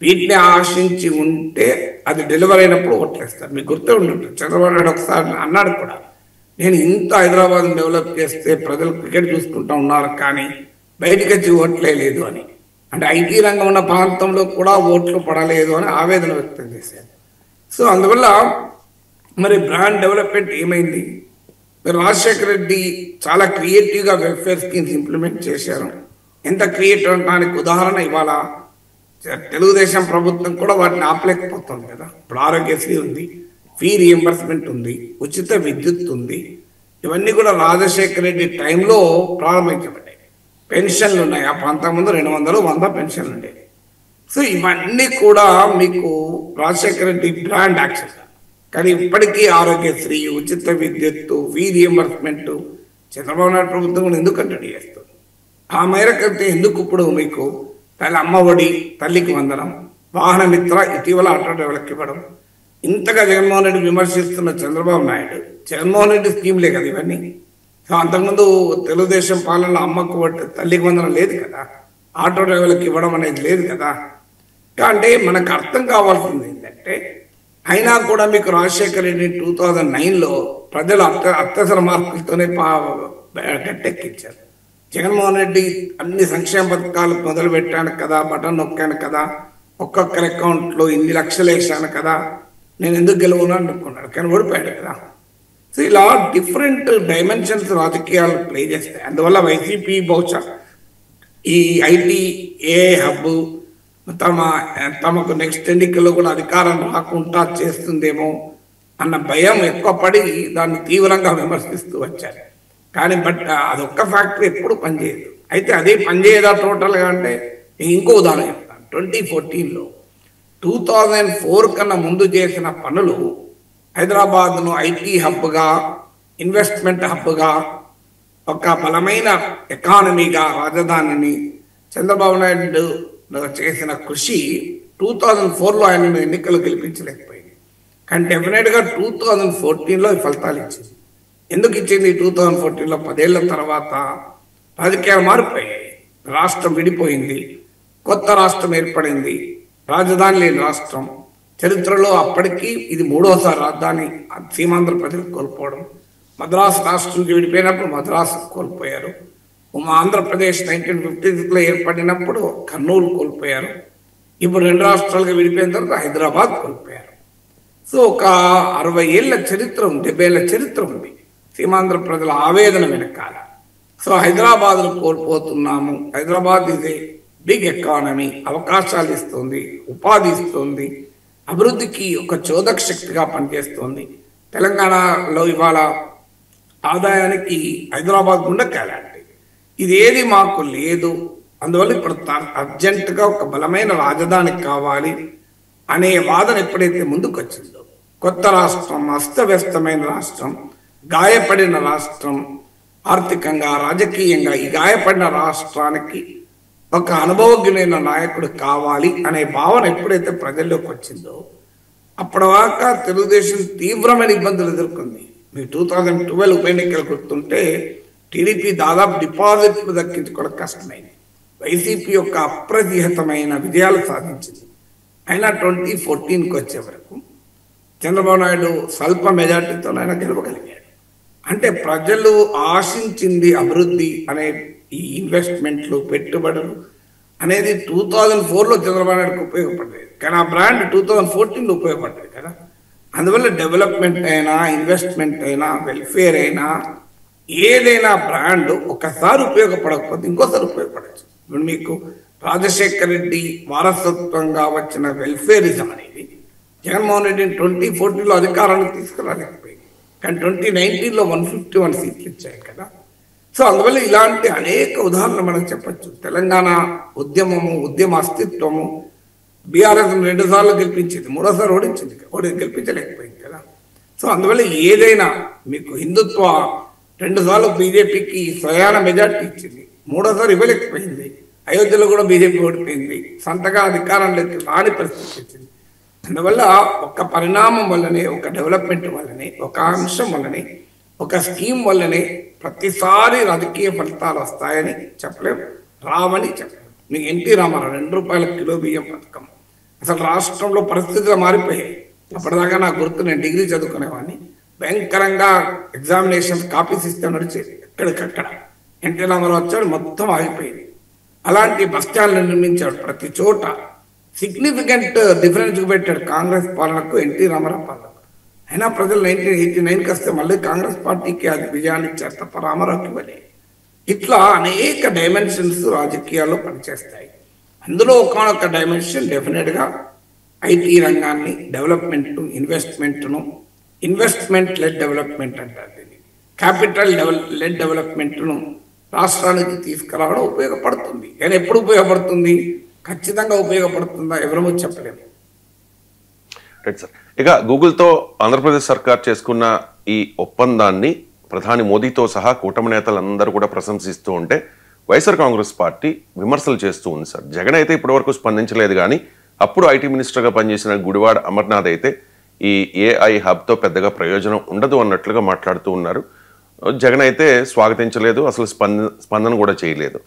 వీటిని ఆశించి ఉంటే అది డెలివర్ అయినప్పుడు ఓట్లేస్తారు. మీకు గుర్తే ఉంటుంది, చంద్రబాబు నాయుడు ఒకసారి అన్నాడు కూడా, నేను ఇంత హైదరాబాద్ డెవలప్ చేస్తే ప్రజలు క్రికెట్ చూసుకుంటూ ఉన్నారు కానీ బయటకు వచ్చి ఓట్లే లేదు అని. అంటే ఐటీ రంగం ఉన్న ప్రాంతంలో కూడా ఓట్లు పడలేదు అని ఆవేదన వ్యక్తం చేశారు. సో అందువల్ల మరి బ్రాండ్ డెవలప్మెంట్ ఏమైంది? రాజశేఖర రెడ్డి చాలా క్రియేటివ్గా వెల్ఫేర్ స్కీమ్స్ ఇంప్లిమెంట్ చేశారు. ఎంత క్రియేటివ్ అనడానికి ఉదాహరణ ఇవాళ తెలుగుదేశం ప్రభుత్వం కూడా వాటిని ఆపలేకపోతుంది కదా. ఇప్పుడు ఆరోగ్యశ్రీ ఉంది, ఫీ రియంబర్స్మెంట్ ఉంది, ఉచిత విద్యుత్ ఉంది. ఇవన్నీ కూడా రాజశేఖర రెడ్డి టైంలో ప్రారంభించబడ్డాయి. పెన్షన్లు ఉన్నాయి, ఆ ప్రాంతం ముందు 200, 100 పెన్షన్లు ఉండేవి. సో ఇవన్నీ కూడా మీకు రాజశేఖర రెడ్డి బ్రాండ్ యాక్షన్. కానీ ఇప్పటికీ ఆరోగ్యశ్రీ, ఉచిత విద్యుత్తు, ఫీ రియంబర్స్మెంట్ చంద్రబాబు నాయుడు ప్రభుత్వం కూడా ఎందుకు కంటిన్యూ చేస్తుంది? ఆ మేరకంటే ఎందుకు ఇప్పుడు మీకు అమ్మ ఒడి, తల్లికి వందనం, వాహన మిత్ర ఇటీవల ఆటో డ్రైవర్లకు ఇవ్వడం, ఇంతగా జగన్మోహన్ రెడ్డి విమర్శిస్తున్న చంద్రబాబు నాయుడు జగన్మోహన్ రెడ్డి స్కీమ్లే కదా ఇవన్నీ. సో అంతకుముందు తెలుగుదేశం పాలనలో అమ్మకు తల్లికి వందనం లేదు కదా, ఆటో డ్రైవర్లకు ఇవ్వడం అనేది లేదు కదా. అంటే మనకు అర్థం కావాల్సింది ఏంటంటే, అయినా కూడా మీకు రాజశేఖర రెడ్డి 2009లో ప్రజలు అత్యవసర మార్పులతోనే గట్టెక్కించారు. జగన్మోహన్ రెడ్డి అన్ని సంక్షేమ పథకాలు మొదలు పెట్టాను కదా, బటన్ నొక్కాను కదా, ఒక్కొక్కరి అకౌంట్లో ఇన్ని లక్షలు వేసాను కదా, నేను ఎందుకు గెలవను అనుకున్నాడు, కానీ ఓడిపోయాడు కదా. సో ఇలా డిఫరెంట్ డైమెన్షన్స్ రాజకీయాలు ప్లే చేస్తాయి. అందువల్ల వైసీపీ బహుశా ఈ ఐటీ ఏఐ హబ్ తమకు నెక్స్ట్ ఎన్నికల్లో కూడా అధికారం రాకుండా చేస్తుందేమో అన్న భయం ఎక్కువ పడి దాన్ని తీవ్రంగా విమర్శిస్తూ వచ్చారు. కానీ బట్ అదొక్క ఫ్యాక్టరీ ఎప్పుడు పనిచేయదు. అయితే అదే పనిచేయదా టోటల్గా అంటే ఇంకో ఉదాహరణ చెప్తాను. 2014లో 2004 కన్నా ముందు చేసిన పనులు హైదరాబాద్ను ఐటీ హబ్గా, ఇన్వెస్ట్మెంట్ హబ్గా, ఒక బలమైన ఎకానమీగా రాజధానిని చంద్రబాబు నాయుడు చేసిన కృషి 2004లో ఆయన ఎన్నికలు గెలిపించలేకపోయింది. కానీ డెఫినెట్గా 2014లో ఫలితాలు ఇచ్చింది. ఎందుకు ఇచ్చింది? 2014లో 10 ఏళ్ల తర్వాత రాజకీయాలు మారిపోయాయి, రాష్ట్రం విడిపోయింది, కొత్త రాష్ట్రం ఏర్పడింది, రాజధాని లేని రాష్ట్రం. చరిత్రలో అప్పటికి ఇది 3వసారి రాజధాని సీమాంధ్ర ప్రజలు కోల్పోవడం. మద్రాసు రాష్ట్రం నుంచి విడిపోయినప్పుడు మద్రాసు కోల్పోయారు. ఆంధ్రప్రదేశ్ 1956లో ఏర్పడినప్పుడు కర్నూలు కోల్పోయారు. ఇప్పుడు 2 రాష్ట్రాలుగా విడిపోయిన తర్వాత హైదరాబాద్ కోల్పోయారు. సో ఒక 60 ఏళ్ల చరిత్ర ఉంది, 70 ఏళ్ల చరిత్ర ఉంది సీమాంధ్ర ప్రజల ఆవేదన వెనకాల. సో హైదరాబాద్ను కోల్పోతున్నాము. హైదరాబాద్ ఇది బిగ్ ఎకానమీ, అవకాశాలు ఇస్తుంది, ఉపాధి ఇస్తుంది, అభివృద్ధికి ఒక చోదక శక్తిగా పనిచేస్తుంది. తెలంగాణలో ఇవాళ ఆదాయానికి హైదరాబాద్ గుండెకాయలాంటి ఇదేది మాకు లేదు. అందువల్ల ఇప్పుడు అర్జెంటుగా ఒక బలమైన రాజధాని కావాలి అనే వాదన ఎప్పుడైతే ముందుకు వచ్చిందో, కొత్త రాష్ట్రం, అస్తవ్యస్తమైన రాష్ట్రం, గాయపడిన రాష్ట్రం, ఆర్థికంగా రాజకీయంగా ఈ గాయపడిన రాష్ట్రానికి ఒక అనుభవజ్ఞులైన నాయకుడు కావాలి అనే భావన ఎప్పుడైతే ప్రజల్లోకి వచ్చిందో అప్పటిదాకా తెలుగుదేశం తీవ్రమైన ఇబ్బందులు ఎదుర్కొంది. మీకు 2012 ఉప ఎన్నికలు గుర్తుంటే టీడీపీ దాదాపు డిపాజిట్లు దక్కించుకోవడం కష్టమైంది. వైసీపీ యొక్క అప్రతిహతమైన విజయాలు సాధించింది. అయినా 2014కి వచ్చే వరకు చంద్రబాబు నాయుడు స్వల్ప మెజార్టీతోనైనా గెలవగలిగాడు. అంటే ప్రజలు ఆశించింది అభివృద్ధి అనే ఈ ఇన్వెస్ట్మెంట్లు, పెట్టుబడులు అనేది 2004లో చంద్రబాబు నాయుడుకి ఉపయోగపడలేదు. కానీ ఆ బ్రాండ్ 2014లో ఉపయోగపడ్డది కదా. అందువల్ల డెవలప్మెంట్ అయినా, ఇన్వెస్ట్మెంట్ అయినా, వెల్ఫేర్ అయినా, ఏదైనా బ్రాండ్ ఒకసారి ఉపయోగపడకపోతే ఇంకోసారి ఉపయోగపడచ్చు. ఇప్పుడు మీకు రాజశేఖర రెడ్డి వారసత్వంగా వచ్చిన వెల్ఫేరిజం అనేది జగన్మోహన్ రెడ్డిని 2014లో అధికారానికి తీసుకురాలేకపోయింది. కానీ 2019లో 151 సీట్లు ఇచ్చాయి కదా. సో అందువల్ల ఇలాంటి అనేక ఉదాహరణలు మనం చెప్పచ్చు. తెలంగాణ ఉద్యమ అస్తిత్వము బీఆర్ఎస్ 2 సార్లు గెలిపించింది, 3వ సారి ఓడించింది, గెలిపించలేకపోయింది కదా. సో అందువల్ల ఏదైనా మీకు హిందుత్వ 2 సార్లు బీజేపీకి స్వయాన మెజార్టీ ఇచ్చింది, 3వ సారి ఇవ్వలేకపోయింది. అయోధ్యలో కూడా బీజేపీ ఓడిపోయింది, సంతగా అధికారంలోకి రాని పరిస్థితి వచ్చింది. అందువల్ల ఒక పరిణామం వల్లనే, ఒక డెవలప్మెంట్ వల్లనే, ఒక అంశం వల్లనే, ఒక స్కీమ్ వల్లనే ప్రతిసారి రాజకీయ ఫలితాలు వస్తాయని చెప్పలేము, రావని చెప్పలేము. మీకు ఎన్టీ రామారావు 2 రూపాయల కిలో బియ్యం పథకం అసలు రాష్ట్రంలో పరిస్థితులు మారిపోయాయి. అప్పటిదాకా నాకు గుర్తు, నేను డిగ్రీ చదువుకునేవాడిని, భయంకరంగా ఎగ్జామినేషన్ కాపీ సిస్టమ్ నడిచేది, ఎక్కడికక్కడ. ఎన్టీ రామారావు వచ్చాడు, మొత్తం ఆగిపోయింది. అలాంటి బస్టాండ్లు నిర్మించాడు, ప్రతి చోట సిగ్నిఫికెంట్ డిఫరెన్స్ పెట్టాడు కాంగ్రెస్ పాలనకు ఎన్టీ రామారావు పాలనకు. అయినా ప్రజలు 1989కి వస్తే మళ్ళీ కాంగ్రెస్ పార్టీకి అది విజయాన్ని ఇచ్చారు తప్ప రామారావుకి ఇవ్వలే. ఇట్లా అనేక డైమెన్షన్స్ రాజకీయాల్లో పనిచేస్తాయి. అందులో ఒకనొక డైమెన్షన్ డెఫినెట్గా ఐటీ రంగాన్ని డెవలప్మెంట్, ఇన్వెస్ట్మెంట్ లెడ్ డెవలప్మెంట్ అంటారు దీన్ని. క్యాపిటల్ లెడ్ డెవలప్మెంట్ను రాష్ట్రానికి తీసుకురావడం ఉపయోగపడుతుంది. కానీ ఎప్పుడు ఉపయోగపడుతుంది, ఖచ్చితంగా ఉపయోగపడుతుందా ఎవరూ చెప్పలేము. Right sir. ఇక గూగుల్తో ఆంధ్రప్రదేశ్ సర్కార్ చేసుకున్న ఈ ఒప్పందాన్ని ప్రధాని మోదీతో సహా కూటమి నేతలందరూ కూడా ప్రశంసిస్తూ ఉంటే వైఎస్ఆర్ కాంగ్రెస్ పార్టీ విమర్శలు చేస్తూ ఉంది సార్. జగన్ అయితే ఇప్పటివరకు స్పందించలేదు, కానీ అప్పుడు ఐటీ మినిస్టర్గా పనిచేసిన గుడివాడ అమర్నాథ్ అయితే ఈ ఏఐ హబ్తో పెద్దగా ప్రయోజనం ఉండదు అన్నట్లుగా మాట్లాడుతూ ఉన్నారు. జగన్ అయితే స్వాగతించలేదు, అసలు స్పందన కూడా చేయలేదు,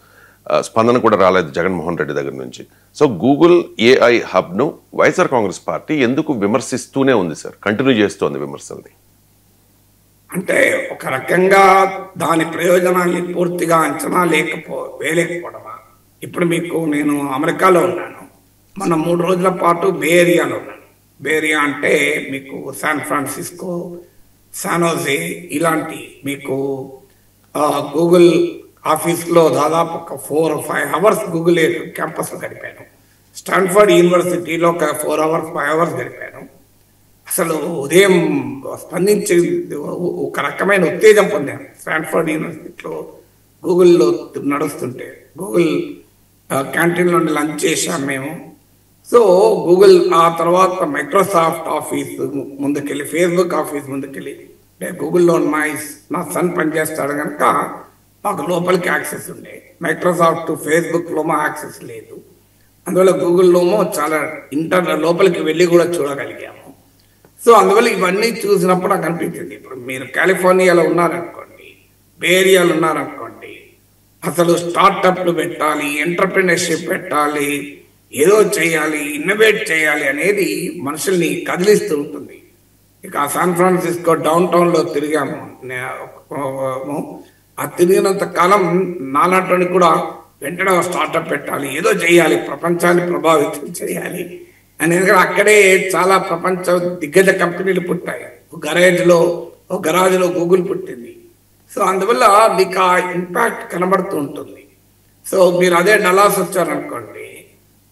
స్పందన కూడా రాలేదు జగన్మోహన్ రెడ్డి దగ్గర నుంచి. సో గూగుల్ ఏఐ హబ్ను వైఎస్ఆర్ కాంగ్రెస్ పార్టీ ఎందుకు విమర్శిస్తూనే ఉంది సార్, కంటిన్యూ చేస్తోంది విమర్శల్ని? అంటే ఒక రకంగా దాని ప్రయోజనాన్ని పూర్తిగా అంచనా వేయలేకపోవడమా. ఇప్పుడు మీకు నేను అమెరికాలో ఉన్నాను, మన 3 రోజుల పాటు బే ఏరియాలో ఉన్నాను. బే ఏరియా అంటే మీకు శాన్ ఫ్రాన్సిస్కో, శానోజే ఇలాంటి మీకు గూగుల్ ఆఫీస్లో దాదాపు ఒక 4 or 5 hours గూగుల్ క్యాంపస్లో గడిపాను. స్టాన్ఫర్డ్ యూనివర్సిటీలో ఒక 4 hours 5 hours గడిపాను. అసలు ఉదయం స్పందించి ఒక రకమైన ఉత్తేజం పొందాను. స్టాన్ఫర్డ్ యూనివర్సిటీలో గూగుల్లో నడుస్తుంటే గూగుల్ క్యాంటీన్లో నుండి లంచ్ చేశాం మేము. సో గూగుల్ ఆ తర్వాత మైక్రోసాఫ్ట్ ఆఫీస్ ముందుకెళ్ళి, ఫేస్బుక్ ఆఫీస్ ముందుకెళ్ళి, అంటే గూగుల్లో నా సన్ పనిచేస్తాడు కనుక మాకు లోపలికి యాక్సెస్ ఉండే. మైక్రోసాఫ్ట్ ఫేస్బుక్లోమో యాక్సెస్ లేదు, అందువల్ల గూగుల్లోమో చాలా లోపలికి వెళ్ళి కూడా చూడగలిగాము. సో అందువల్ల ఇవన్నీ చూసినప్పుడు నాకు అనిపించింది, ఇప్పుడు మీరు కాలిఫోర్నియాలో ఉన్నారనుకోండి, బే ఏరియాలో ఉన్నారనుకోండి, అసలు స్టార్టప్లు పెట్టాలి, ఎంటర్ప్రినర్షిప్ పెట్టాలి, ఏదో చేయాలి, ఇన్నోవేట్ చేయాలి అనేది మనుషుల్ని కదిలిస్తూ ఉంటుంది. ఇక శాన్ ఫ్రాన్సిస్కో డౌన్ టౌన్లో తిరిగాము. ఆ తిరిగినంత కాలం నాలాంటి కూడా వెంటనే స్టార్టప్ పెట్టాలి, ఏదో చేయాలి, ప్రపంచాన్ని ప్రభావితం చేయాలి అనేది. అక్కడే చాలా ప్రపంచ దిగ్గజ కంపెనీలు పుట్టాయి. ఒక గరాజ్లో గూగుల్ పుట్టింది. సో అందువల్ల మీకు ఆ ఇంపాక్ట్ కనబడుతూ ఉంటుంది. సో మీరు అదే డలాస్ వచ్చారనుకోండి,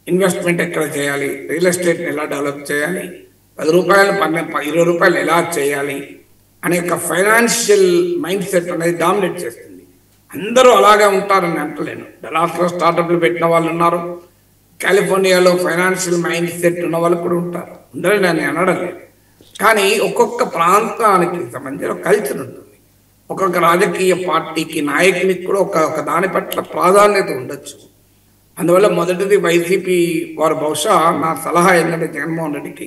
ఇన్వెస్ట్మెంట్ ఎక్కడ చేయాలి, రియల్ ఎస్టేట్ని ఎలా డెవలప్ చేయాలి, 10 రూపాయలు 20 రూపాయలు ఎలా చేయాలి అనే ఒక ఫైనాన్షియల్ మైండ్ సెట్ అనేది డామినేట్ చేస్తుంది. అందరూ అలాగే ఉంటారని అంటలేను. డలాస్లో స్టార్టప్లు పెట్టిన వాళ్ళు ఉన్నారు, కాలిఫోర్నియాలో ఫైనాన్షియల్ మైండ్ సెట్ ఉన్న వాళ్ళు కూడా ఉంటారు, ఉండరు నేను అనడం లేదు. కానీ ఒక్కొక్క ప్రాంతానికి సంబంధించిన కల్చర్ ఉంటుంది. ఒక్కొక్క రాజకీయ పార్టీకి నాయకునికి కూడా ఒక దాని పట్ల ప్రాధాన్యత ఉండొచ్చు. అందువల్ల మొదటిది వైసీపీ వారు బహుశా నా సలహా ఏంటంటే జగన్మోహన్ రెడ్డికి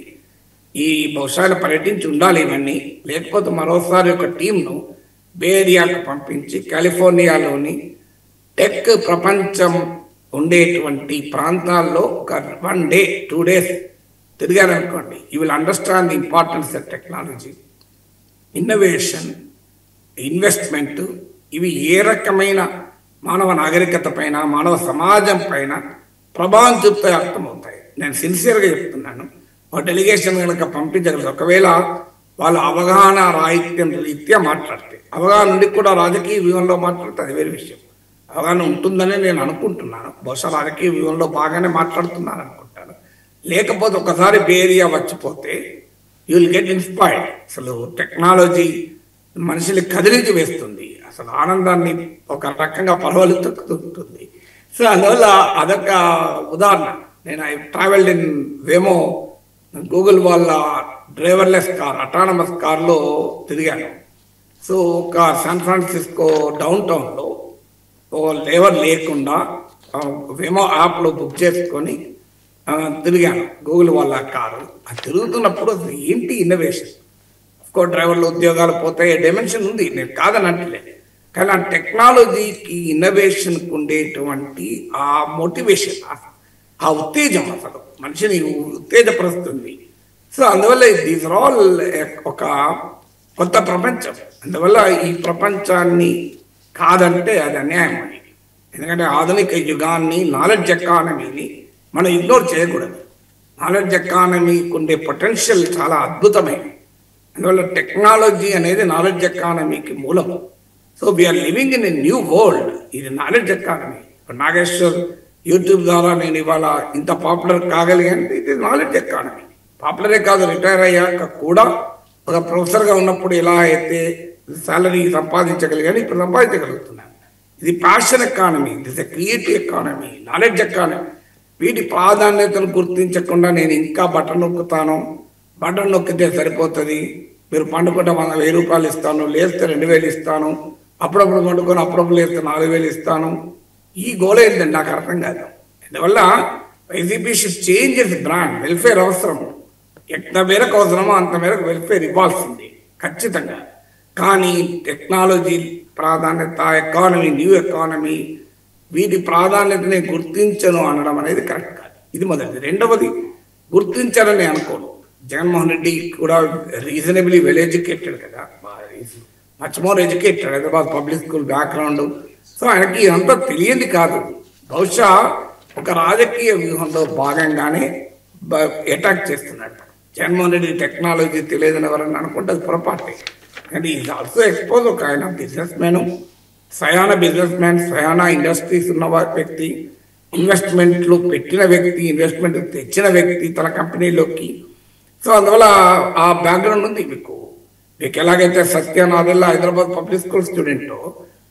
ఈ బహుశా పర్యటించి ఉండాలి ఇవన్నీ, లేకపోతే మరోసారి ఒక టీంను బే ఏరియాకు పంపించి కాలిఫోర్నియాలోని టెక్ ప్రపంచం ఉండేటువంటి ప్రాంతాల్లో ఒక 1 day 2 days తిరిగారనుకోండి, you will understand the importance of technology, innovation, investment. ఇవి ఏ రకమైన మానవ నాగరికత పైన, మానవ సమాజం పైన ప్రభావం చూపుతాయి, అర్థమవుతాయి. నేను సిన్సియర్గా చెప్తున్నాను. ఒక డెలిగేషన్ కనుక పంపించగలరు, ఒకవేళ వాళ్ళ అవగాహన రాహిత్యం రీత్యా మాట్లాడితే, అవగాహన నుండి కూడా రాజకీయ వ్యూహంలో మాట్లాడితే అది వేరే విషయం. అవగాహన ఉంటుందని నేను అనుకుంటున్నాను. బహుశా రాజకీయ వ్యూహంలో బాగానే మాట్లాడుతున్నాను అనుకుంటాను. లేకపోతే ఒకసారి బే ఏరియా వచ్చిపోతే యూ విల్ గెట్ ఇన్స్పైర్డ్. అసలు టెక్నాలజీ మనిషిని కదిలించి వేస్తుంది, అసలు ఆనందాన్ని ఒక రకంగా పరవలుతుంది. సో అందువల్ల అదొక ఉదాహరణ. నేను I travelled in Waymo, Google వాళ్ళ డ్రైవర్లెస్ కార్, అటానమస్ కార్లో తిరిగాను. సో ఒక శాన్ ఫ్రాన్సిస్కో డౌన్ టౌన్లో లేవర్ లేకుండా వేమో యాప్లో బుక్ చేసుకొని తిరిగాను గూగుల్ వాళ్ళ కారు. అది తిరుగుతున్నప్పుడు అసలు ఏంటి ఇన్నోవేషన్. అఫ్కోర్స్ డ్రైవర్లు ఉద్యోగాలు పోతాయి, డైమెన్షన్ ఉంది, నేను కాదని అంటలేదు. కానీ ఆ టెక్నాలజీకి ఇన్నోవేషన్కి ఉండేటువంటి ఆ మోటివేషన్, ఆ ఉత్తేజం అసలు మనిషిని ఉత్తేజపరుస్తుంది. సో అందువల్ల దీస్ ఆర్ ఆల్ ఒక కొత్త ప్రపంచం. అందువల్ల ఈ ప్రపంచాన్ని కాదంటే అది అన్యాయం అని. ఎందుకంటే ఆధునిక యుగాన్ని, నాలెడ్జ్ ఎకానమీని మనం ఇగ్నోర్ చేయకూడదు. నాలెడ్జ్ ఎకానమీకి ఉండే పొటెన్షియల్ చాలా అద్భుతమైనది. అందువల్ల టెక్నాలజీ అనేది నాలెడ్జ్ ఎకానమీకి మూలము. So we are living in a new world. ఇది నాలెడ్జ్ ఎకానమీ. నాగేశ్వర్ యూట్యూబ్ ద్వారా నేను ఇవాళ ఇంత పాపులర్ కాగలిగాను, ఇది నాలెడ్జ్ ఎకానమీ. పాపులరే కాదు, రిటైర్ అయ్యాక కూడా ఒక ప్రొఫెసర్గా ఉన్నప్పుడు ఎలా అయితే సాలరీ సంపాదించగలిగాను, ఇప్పుడు సంపాదించగలుగుతున్నాను. ఇది passion economy, this a creative economy, knowledge economy. వీటి ప్రాధాన్యతను గుర్తించకుండా నేను ఇంకా బటన్ నొక్కుతాను, బటన్ నొక్కితే సరిపోతుంది, మీరు పండుకుంటే 1000 రూపాయలు ఇస్తాను, లేస్తే 2000 ఇస్తాను, అప్పుడప్పుడు పండుకొని అప్పుడప్పుడు లేస్తే 4000 ఇస్తాను, ఈ గోల్ ఏంటంటే నాకు అర్థం కాదు. అందువల్ల YCP should change it's brand. Welfare అవసరం, ఎంత మేరకు అవసరమో అంత మేరకు వెల్ఫేర్ ఇవ్వాల్సింది ఖచ్చితంగా. కానీ టెక్నాలజీ ప్రాధాన్యత, ఎకానమీ, న్యూ ఎకానమీ, వీటి ప్రాధాన్యతని గుర్తించను అనడం అనేది కరెక్ట్ కాదు. ఇది మొదటిది. రెండవది, గుర్తించాలని అనుకోను. జగన్మోహన్ రెడ్డి కూడా రీజనబుల్లీ వెల్ ఎడ్యుకేటెడ్ కదా, much more educated, Hyderabad public school background. So ఆయనకి ఇదంతా తెలియంది కాదు. బహుశా ఒక రాజకీయ వ్యూహంలో భాగంగానే అటాక్ చేస్తున్నాడు. జగన్మోహన్ రెడ్డి టెక్నాలజీ తెలియదని ఎవరన్నా అనుకుంటే అది పొరపాటే. కానీ ఈజ్ ఆల్సో ఎక్స్పోజ్. ఒక ఆయన బిజినెస్ మ్యాన్, స్వయాన బిజినెస్ మ్యాన్, స్వయాన ఇండస్ట్రీస్ ఉన్న వ్యక్తి, ఇన్వెస్ట్మెంట్లు పెట్టిన వ్యక్తి, ఇన్వెస్ట్మెంట్ తెచ్చిన వ్యక్తి తన కంపెనీలోకి. సో అందువల్ల ఆ బ్యాక్గ్రౌండ్ ఉంది మీకు. ఎలాగైతే Satya Nadella Hyderabad public school student,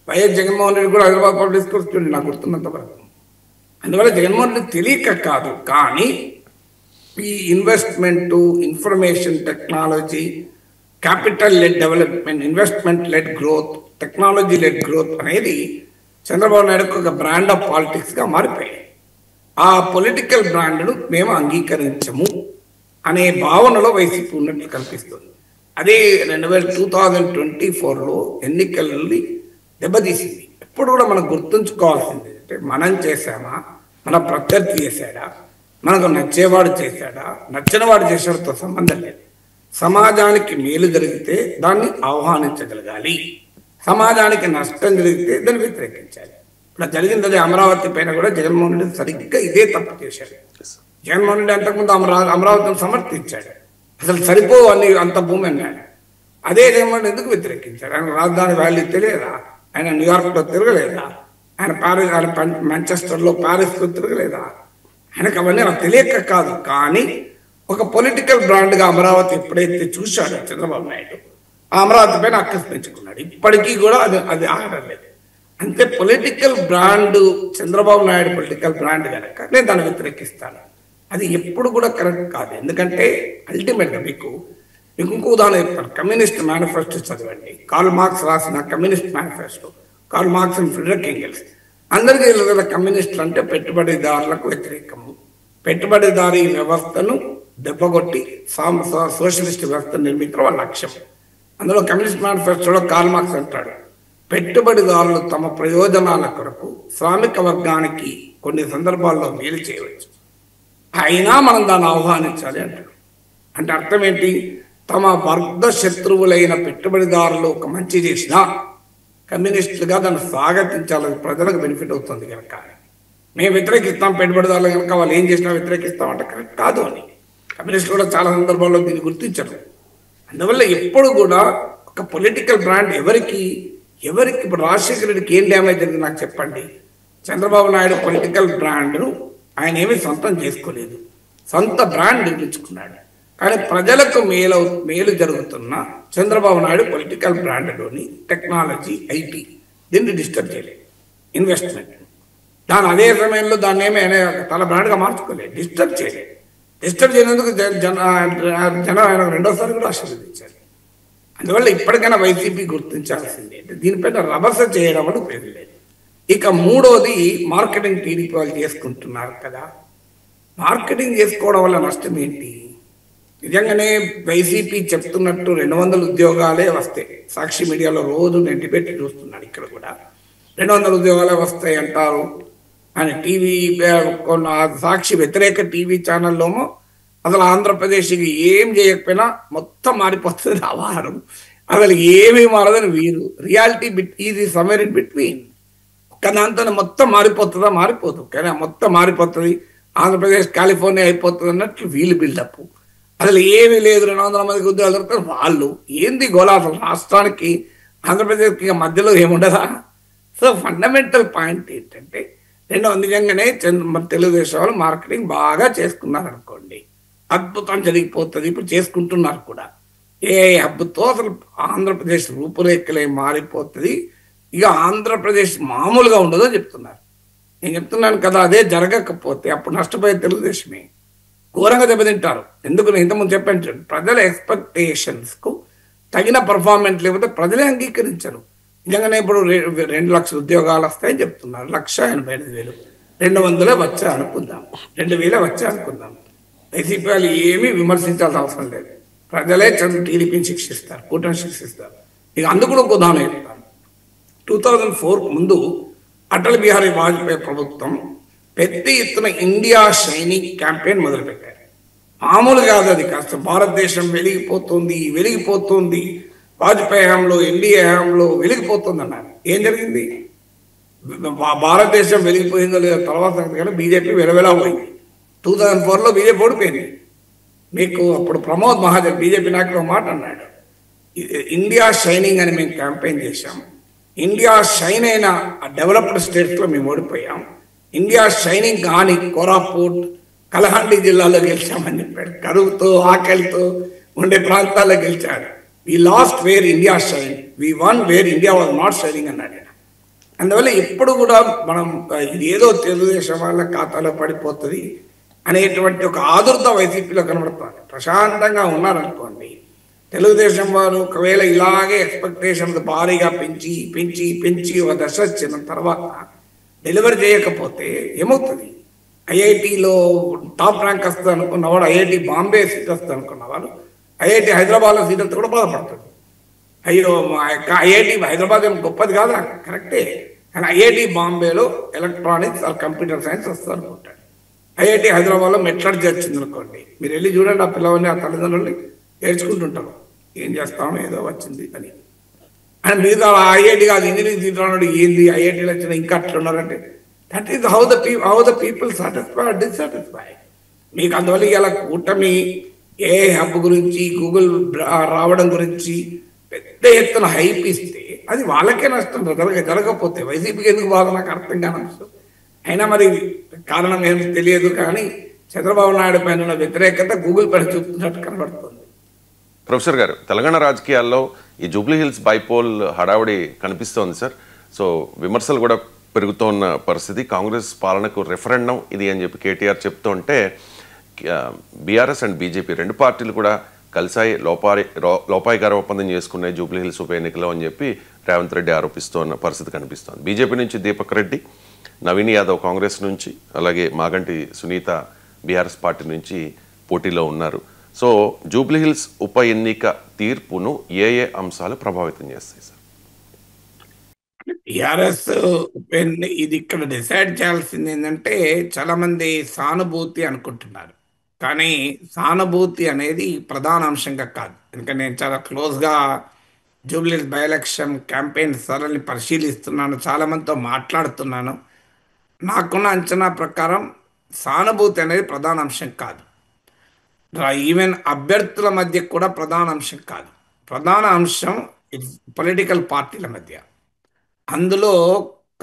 YS Jaganmohan Reddy కూడా హైదరాబాద్ పబ్లిక్ స్కూల్ స్టూడెంట్ నాకు గుర్తున్నంత వరకు. అందువల్ల జగన్మోహన్ రెడ్డి తెలియక కాదు, కానీ ఈ investment, information technology, capital led development, investment led growth, technology led growth అనేది చంద్రబాబు నాయుడుకు ఒక బ్రాండ్ ఆఫ్ పాలిటిక్స్గా మారిపోయాయి. ఆ పొలిటికల్ బ్రాండ్ను మేము అంగీకరించము అనే భావనలో వైసీపీ ఉన్నట్లు కనిపిస్తుంది. అదే 2024లో ఎన్నికల్ని దెబ్బతీసింది. ఎప్పుడు కూడా మనం గుర్తుంచుకోవాల్సింది అంటే, మనం చేశామా, మన ప్రత్యర్థి చేశాడా, మనకు నచ్చేవాడు చేశాడా, నచ్చినవాడు చేశాడుతో సంబంధం లేదు. సమాజానికి మేలు జరిగితే దాన్ని ఆహ్వానించగలగాలి, సమాజానికి నష్టం జరిగితే దాన్ని వ్యతిరేకించాలి. ఇప్పుడు జరిగింది అదే. అమరావతి పైన కూడా జగన్మోహన్ రెడ్డి సరిగ్గా ఇదే తప్పు చేశాడు. జగన్మోహన్ రెడ్డి అంతకుముందు అమరావతిని సమర్థించాడు, అసలు సరిపో అని అంత భూమి అన్నాడు. అదే జగన్మోహన్ రెడ్డి ఎందుకు వ్యతిరేకించాడు? ఆయన రాజధాని వాల్యూ తెలియదా? ఆయన న్యూయార్క్లో తిరగలేదా? ఆయన మాంచెస్టర్లో, ప్యారిస్లో తిరగలేదా? ఆయనకు అవన్నీ నాకు తెలియక కాదు. కానీ ఒక పొలిటికల్ బ్రాండ్గా అమరావతి ఎప్పుడైతే చూశాడో చంద్రబాబు నాయుడు, ఆ అమరావతి పైన అక్కస్ పెంచుకున్నాడు. ఇప్పటికీ కూడా అది ఆగడం లేదు. అంతే political brand Chandrababu Naidu political brand కనుక నేను దాన్ని వ్యతిరేకిస్తాను. అది ఎప్పుడు కూడా కరెక్ట్ కాదు. ఎందుకంటే అల్టిమేట్గా మీకు ఇంకో ఉదాహరణ చెప్తాను. కమ్యూనిస్ట్ మేనిఫెస్టో చదవండి. కార్ల్ మార్క్స్ రాసిన communist manifesto, Karl Marx and Friedrich Engels. అందరికీ తెలియదు కమ్యూనిస్టులు అంటే పెట్టుబడిదారులకు వ్యతిరేకము, పెట్టుబడిదారీ వ్యవస్థను దెబ్బకొట్టి సోషలిస్ట్ వ్యవస్థను నిర్మించడం వాళ్ళ లక్ష్యం. అందులో కమ్యూనిస్ట్ మేనిఫెస్టోలో కార్ల్ మార్క్స్ అంటాడు, పెట్టుబడిదారులు తమ ప్రయోజనాల కొరకు శ్రామిక వర్గానికి కొన్ని సందర్భాల్లో మేలు చేయవచ్చు, అయినా మనం దాన్ని ఆహ్వానించాలి అంటాడు. అంటే అర్థం ఏంటి? తమ వర్గ శత్రువులైన పెట్టుబడిదారులు ఒక మంచి చేసినా కమ్యూనిస్టులుగా దాన్ని స్వాగతించాలని ప్రజలకు బెనిఫిట్ అవుతుంది కనుక మేము వ్యతిరేకిస్తాం. పెట్టుబడిదారులు కనుక వాళ్ళు ఏం చేసినా వ్యతిరేకిస్తామంటే కరెక్ట్ కాదు అని కమ్యూనిస్టులు కూడా చాలా సందర్భాల్లో దీన్ని గుర్తించరు. అందువల్ల ఎప్పుడు కూడా ఒక పొలిటికల్ బ్రాండ్ ఎవరికి ఇప్పుడు రాజశేఖర రెడ్డికి ఏం డ్యామేజ్ జరిగింది నాకు చెప్పండి. చంద్రబాబు నాయుడు పొలిటికల్ బ్రాండ్ను ఆయన ఏమీ సొంతం చేసుకోలేదు, సొంత బ్రాండ్ నిర్మించుకున్నాడు. కానీ ప్రజలకు మేలు జరుగుతున్న చంద్రబాబు నాయుడు పొలిటికల్ బ్రాండ్లోని టెక్నాలజీ ఐటీ దీన్ని డిస్టర్బ్ చేయలేదు. ఇన్వెస్ట్మెంట్ దాని అదే సమయంలో దాన్ని ఏమీ తన బ్రాండ్గా మార్చుకోలేదు, డిస్టర్బ్ చేయలేదు. డిస్టర్బ్ చేయనందుకు జనం ఆయన రెండోసారి కూడా ఆశీర్వదించారు. అందువల్ల ఇప్పటికైనా వైసీపీ గుర్తించాల్సింది దీనిపైన రభస చేయడం వల్ల ఉపయోగం లేదు. ఇక మూడోది మార్కెటింగ్ టీడీపీ వాళ్ళు చేసుకుంటున్నారు కదా. మార్కెటింగ్ చేసుకోవడం వల్ల నష్టం ఏంటి? నిజంగానే వైసీపీ చెప్తున్నట్టు 200 ఉద్యోగాలే వస్తాయి. సాక్షి మీడియాలో రోజు నేను డిబేట్ చూస్తున్నాను, ఇక్కడ కూడా 200 ఉద్యోగాలే వస్తాయి అంటారు అని టీవీ సాక్షి వ్యతిరేక టీవీ ఛానల్లోమో అసలు ఆంధ్రప్రదేశ్కి ఏం చేయకపోయినా మొత్తం మారిపోతుంది వ్యవహారం, అసలు ఏమీ మారదని వీరు. Reality is somewhere in between. ఒక్క దాంతో మొత్తం మారిపోతుందా? మారిపోదు, కానీ మొత్తం మారిపోతుంది, ఆంధ్రప్రదేశ్ కాలిఫోర్నియా అయిపోతుంది అన్నట్లు వీళ్ళు బిల్డప్. అసలు ఏమీ లేదు, 200 మందికి ఉద్యోగాలు దొరుకుతారు వాళ్ళు. ఏంది గోళ? అసలు రాష్ట్రానికి ఆంధ్రప్రదేశ్కి మధ్యలో ఏముండదా? సో ఫండమెంటల్ పాయింట్ ఏంటంటే నిజంగానే తెలుగుదేశం వాళ్ళు మార్కెటింగ్ బాగా చేసుకున్నారు అనుకోండి, అద్భుతం జరిగిపోతుంది. ఇప్పుడు చేసుకుంటున్నారు కూడా. ఏ హబ్బుతో అసలు ఆంధ్రప్రదేశ్ రూపురేఖలే మారిపోతుంది, ఇక ఆంధ్రప్రదేశ్ మామూలుగా ఉండదో చెప్తున్నారు. నేను చెప్తున్నాను కదా, అదే జరగకపోతే అప్పుడు నష్టపోయే తెలుగుదేశమే, ఘోరంగా దెబ్బతింటారు. ఎందుకు నేను ఇంతకుముందు చెప్పాను, ప్రజల ఎక్స్పెక్టేషన్స్కు తగిన పర్ఫార్మెన్స్ లేకపోతే ప్రజలే అంగీకరించరు. నిజంగానే ఇప్పుడు 2 లక్షల ఉద్యోగాలు వస్తాయని చెప్తున్నారు, 1,85,000, 200 వచ్చా అనుకుందాం, 2,000 వచ్చా అనుకుందాం. వైసీపీ వాళ్ళు ఏమీ విమర్శించాల్సిన అవసరం లేదు, ప్రజలే టీడీపీని శిక్షిస్తారు, కూటమి శిక్షిస్తారు. ఇక అందుకు కూడా ఒక ఉదాహరణ చెప్తాను. 2004 ముందు అటల్ బిహారీ వాజ్పేయి ప్రభుత్వం పెద్ద ఎత్తున ఇండియా షైనింగ్ క్యాంపెయిన్ మొదలుపెట్టారు. మామూలు కాదు అది, కాస్త భారతదేశం వెలిగిపోతుంది, వాజ్పేయి హయాంలో ఎన్డీఏ హయాంలో వెలిగిపోతుంది అన్నారు. ఏం జరిగింది? భారతదేశం వెలిగిపోయిందో లేదో తర్వాత కానీ బీజేపీ వెలవెలా పోయింది. 2004లో బీజేపీ ఓడిపోయింది. మీకు అప్పుడు ప్రమోద్ మహాజన్ బీజేపీ నాయకుడు మాట అన్నాడు, ఇండియా షైనింగ్ అని మేము క్యాంపెయిన్ చేశాం, ఇండియా షైన్ అయిన డెవలప్డ్ స్టేట్స్లో మేము ఓడిపోయాం, ఇండియా షైనింగ్ కానీ కోరాపూట్ కలహండి జిల్లాలో గెలిచామని చెప్పాడు. కరువుతో ఆకలితో ఉండే ప్రాంతాల్లో గెలిచాడు. We lost where India shine, we won where India was not shining అన్నాడు. అందువల్ల ఎప్పుడు కూడా మనం ఇది ఏదో తెలుగుదేశం వాళ్ళ ఖాతాలో పడిపోతుంది అనేటువంటి ఒక ఆదుర్త వైసీపీలో కనబడుతుంది. ప్రశాంతంగా ఉన్నారనుకోండి, తెలుగుదేశం వారు ఒకవేళ ఇలాగే ఎక్స్పెక్టేషన్స్ భారీగా పెంచి ఒక దశ వచ్చిన తర్వాత డెలివరీ చేయకపోతే ఏమవుతుంది? ఐఐటిలో టాప్ ర్యాంక్ వస్తుంది అనుకున్నవాడు ఐఐటి బాంబే సీట్ వస్తుంది అనుకున్నవాడు ఐఐటి హైదరాబాద్లో సీట్ వస్తే కూడా బాధపడుతుంది. అయ్యో ఐఐటి హైదరాబాద్ ఏం గొప్పది కాదా? కరెక్టే, కానీ ఐఐటి బాంబేలో ఎలక్ట్రానిక్స్ ఆర్ కంప్యూటర్ సైన్స్ వస్తుంది అనుకుంటాడు. ఐఐటి హైదరాబాద్లో మెట్లర్జీ వచ్చింది అనుకోండి, మీరు వెళ్ళి చూడండి, ఆ పిల్లవాడిని ఆ తల్లిదండ్రుల్ని ఏడ్చుకుంటుంటారు, ఏం చేస్తాం ఏదో వచ్చింది అని. అండ్ మిగతా ఐఐటి కాదు ఇంజనీరింగ్ సీట్ రాడు, ఏంది ఐఐటీలో వచ్చిన ఇంకా అట్లా ఉన్నారంటే that is how the people satisfy dissatisfy. మీకు అందువల్ల ఇలా కూటమి ఏ హబ్ గురించి గూగుల్ రావడం గురించి పెద్ద ఎత్తున హైప్ ఇస్తే అది వాళ్ళకే నష్టం. జరగకపోతే వైసీపీకి ఎందుకు బాధ నాకు అర్థం కాని నష్టం. అయినా మరి కారణం ఏమి తెలియదు, కానీ చంద్రబాబు నాయుడు పైన ఉన్న వ్యతిరేకత గూగుల్ పైన చూపుతున్నట్టు కనబడుతుంది. ప్రొఫెసర్ గారు, తెలంగాణ రాజకీయాల్లో ఈ జూబ్లీ హిల్స్ బైపోల్ హడావుడి కనిపిస్తోంది సార్. సో విమర్శలు కూడా పెరుగుతున్న పరిస్థితి. కాంగ్రెస్ పాలనకు రెఫరెండం ఇది అని చెప్పి కేటీఆర్ చెప్తూ ఉంటే బీఆర్ఎస్ అండ్ బీజేపీ 2 పార్టీలు కూడా కలిసాయి లోపాయి గారు ఒప్పందం చేసుకున్నాయి జూబ్లీ హిల్స్ ఉప ఎన్నికలో అని చెప్పి రేవంత్ రెడ్డి ఆరోపిస్తున్న పరిస్థితి కనిపిస్తోంది. బీజేపీ నుంచి దీపక్ రెడ్డి, నవీన్ యాదవ్ కాంగ్రెస్ నుంచి, అలాగే మాగంటి సునీత బీఆర్ఎస్ పార్టీ నుంచి పోటీలో ఉన్నారు. సో జూబ్లీ హిల్స్ ఉప ఎన్నిక తీర్పును ఏ అంశాలు ప్రభావితం చేస్తాయి సార్? టిఆర్ఎస్ ఇది ఇక్కడ డిసైడ్ చేయాల్సింది ఏంటంటే, చాలా మంది సానుభూతి అనుకుంటున్నారు, కానీ సానుభూతి అనేది ప్రధాన అంశంగా కాదు. ఎందుకంటే నేను చాలా క్లోజ్గా Jubilee hills by election campaign సరళి పరిశీలిస్తున్నాను, చాలా మందితో మాట్లాడుతున్నాను. నాకున్న అంచనా ప్రకారం సానుభూతి అనేది ప్రధాన అంశం కాదు, ఈవెన్ అభ్యర్థుల మధ్య కూడా ప్రధాన అంశం కాదు. ప్రధాన అంశం పొలిటికల్ పార్టీల మధ్య. అందులో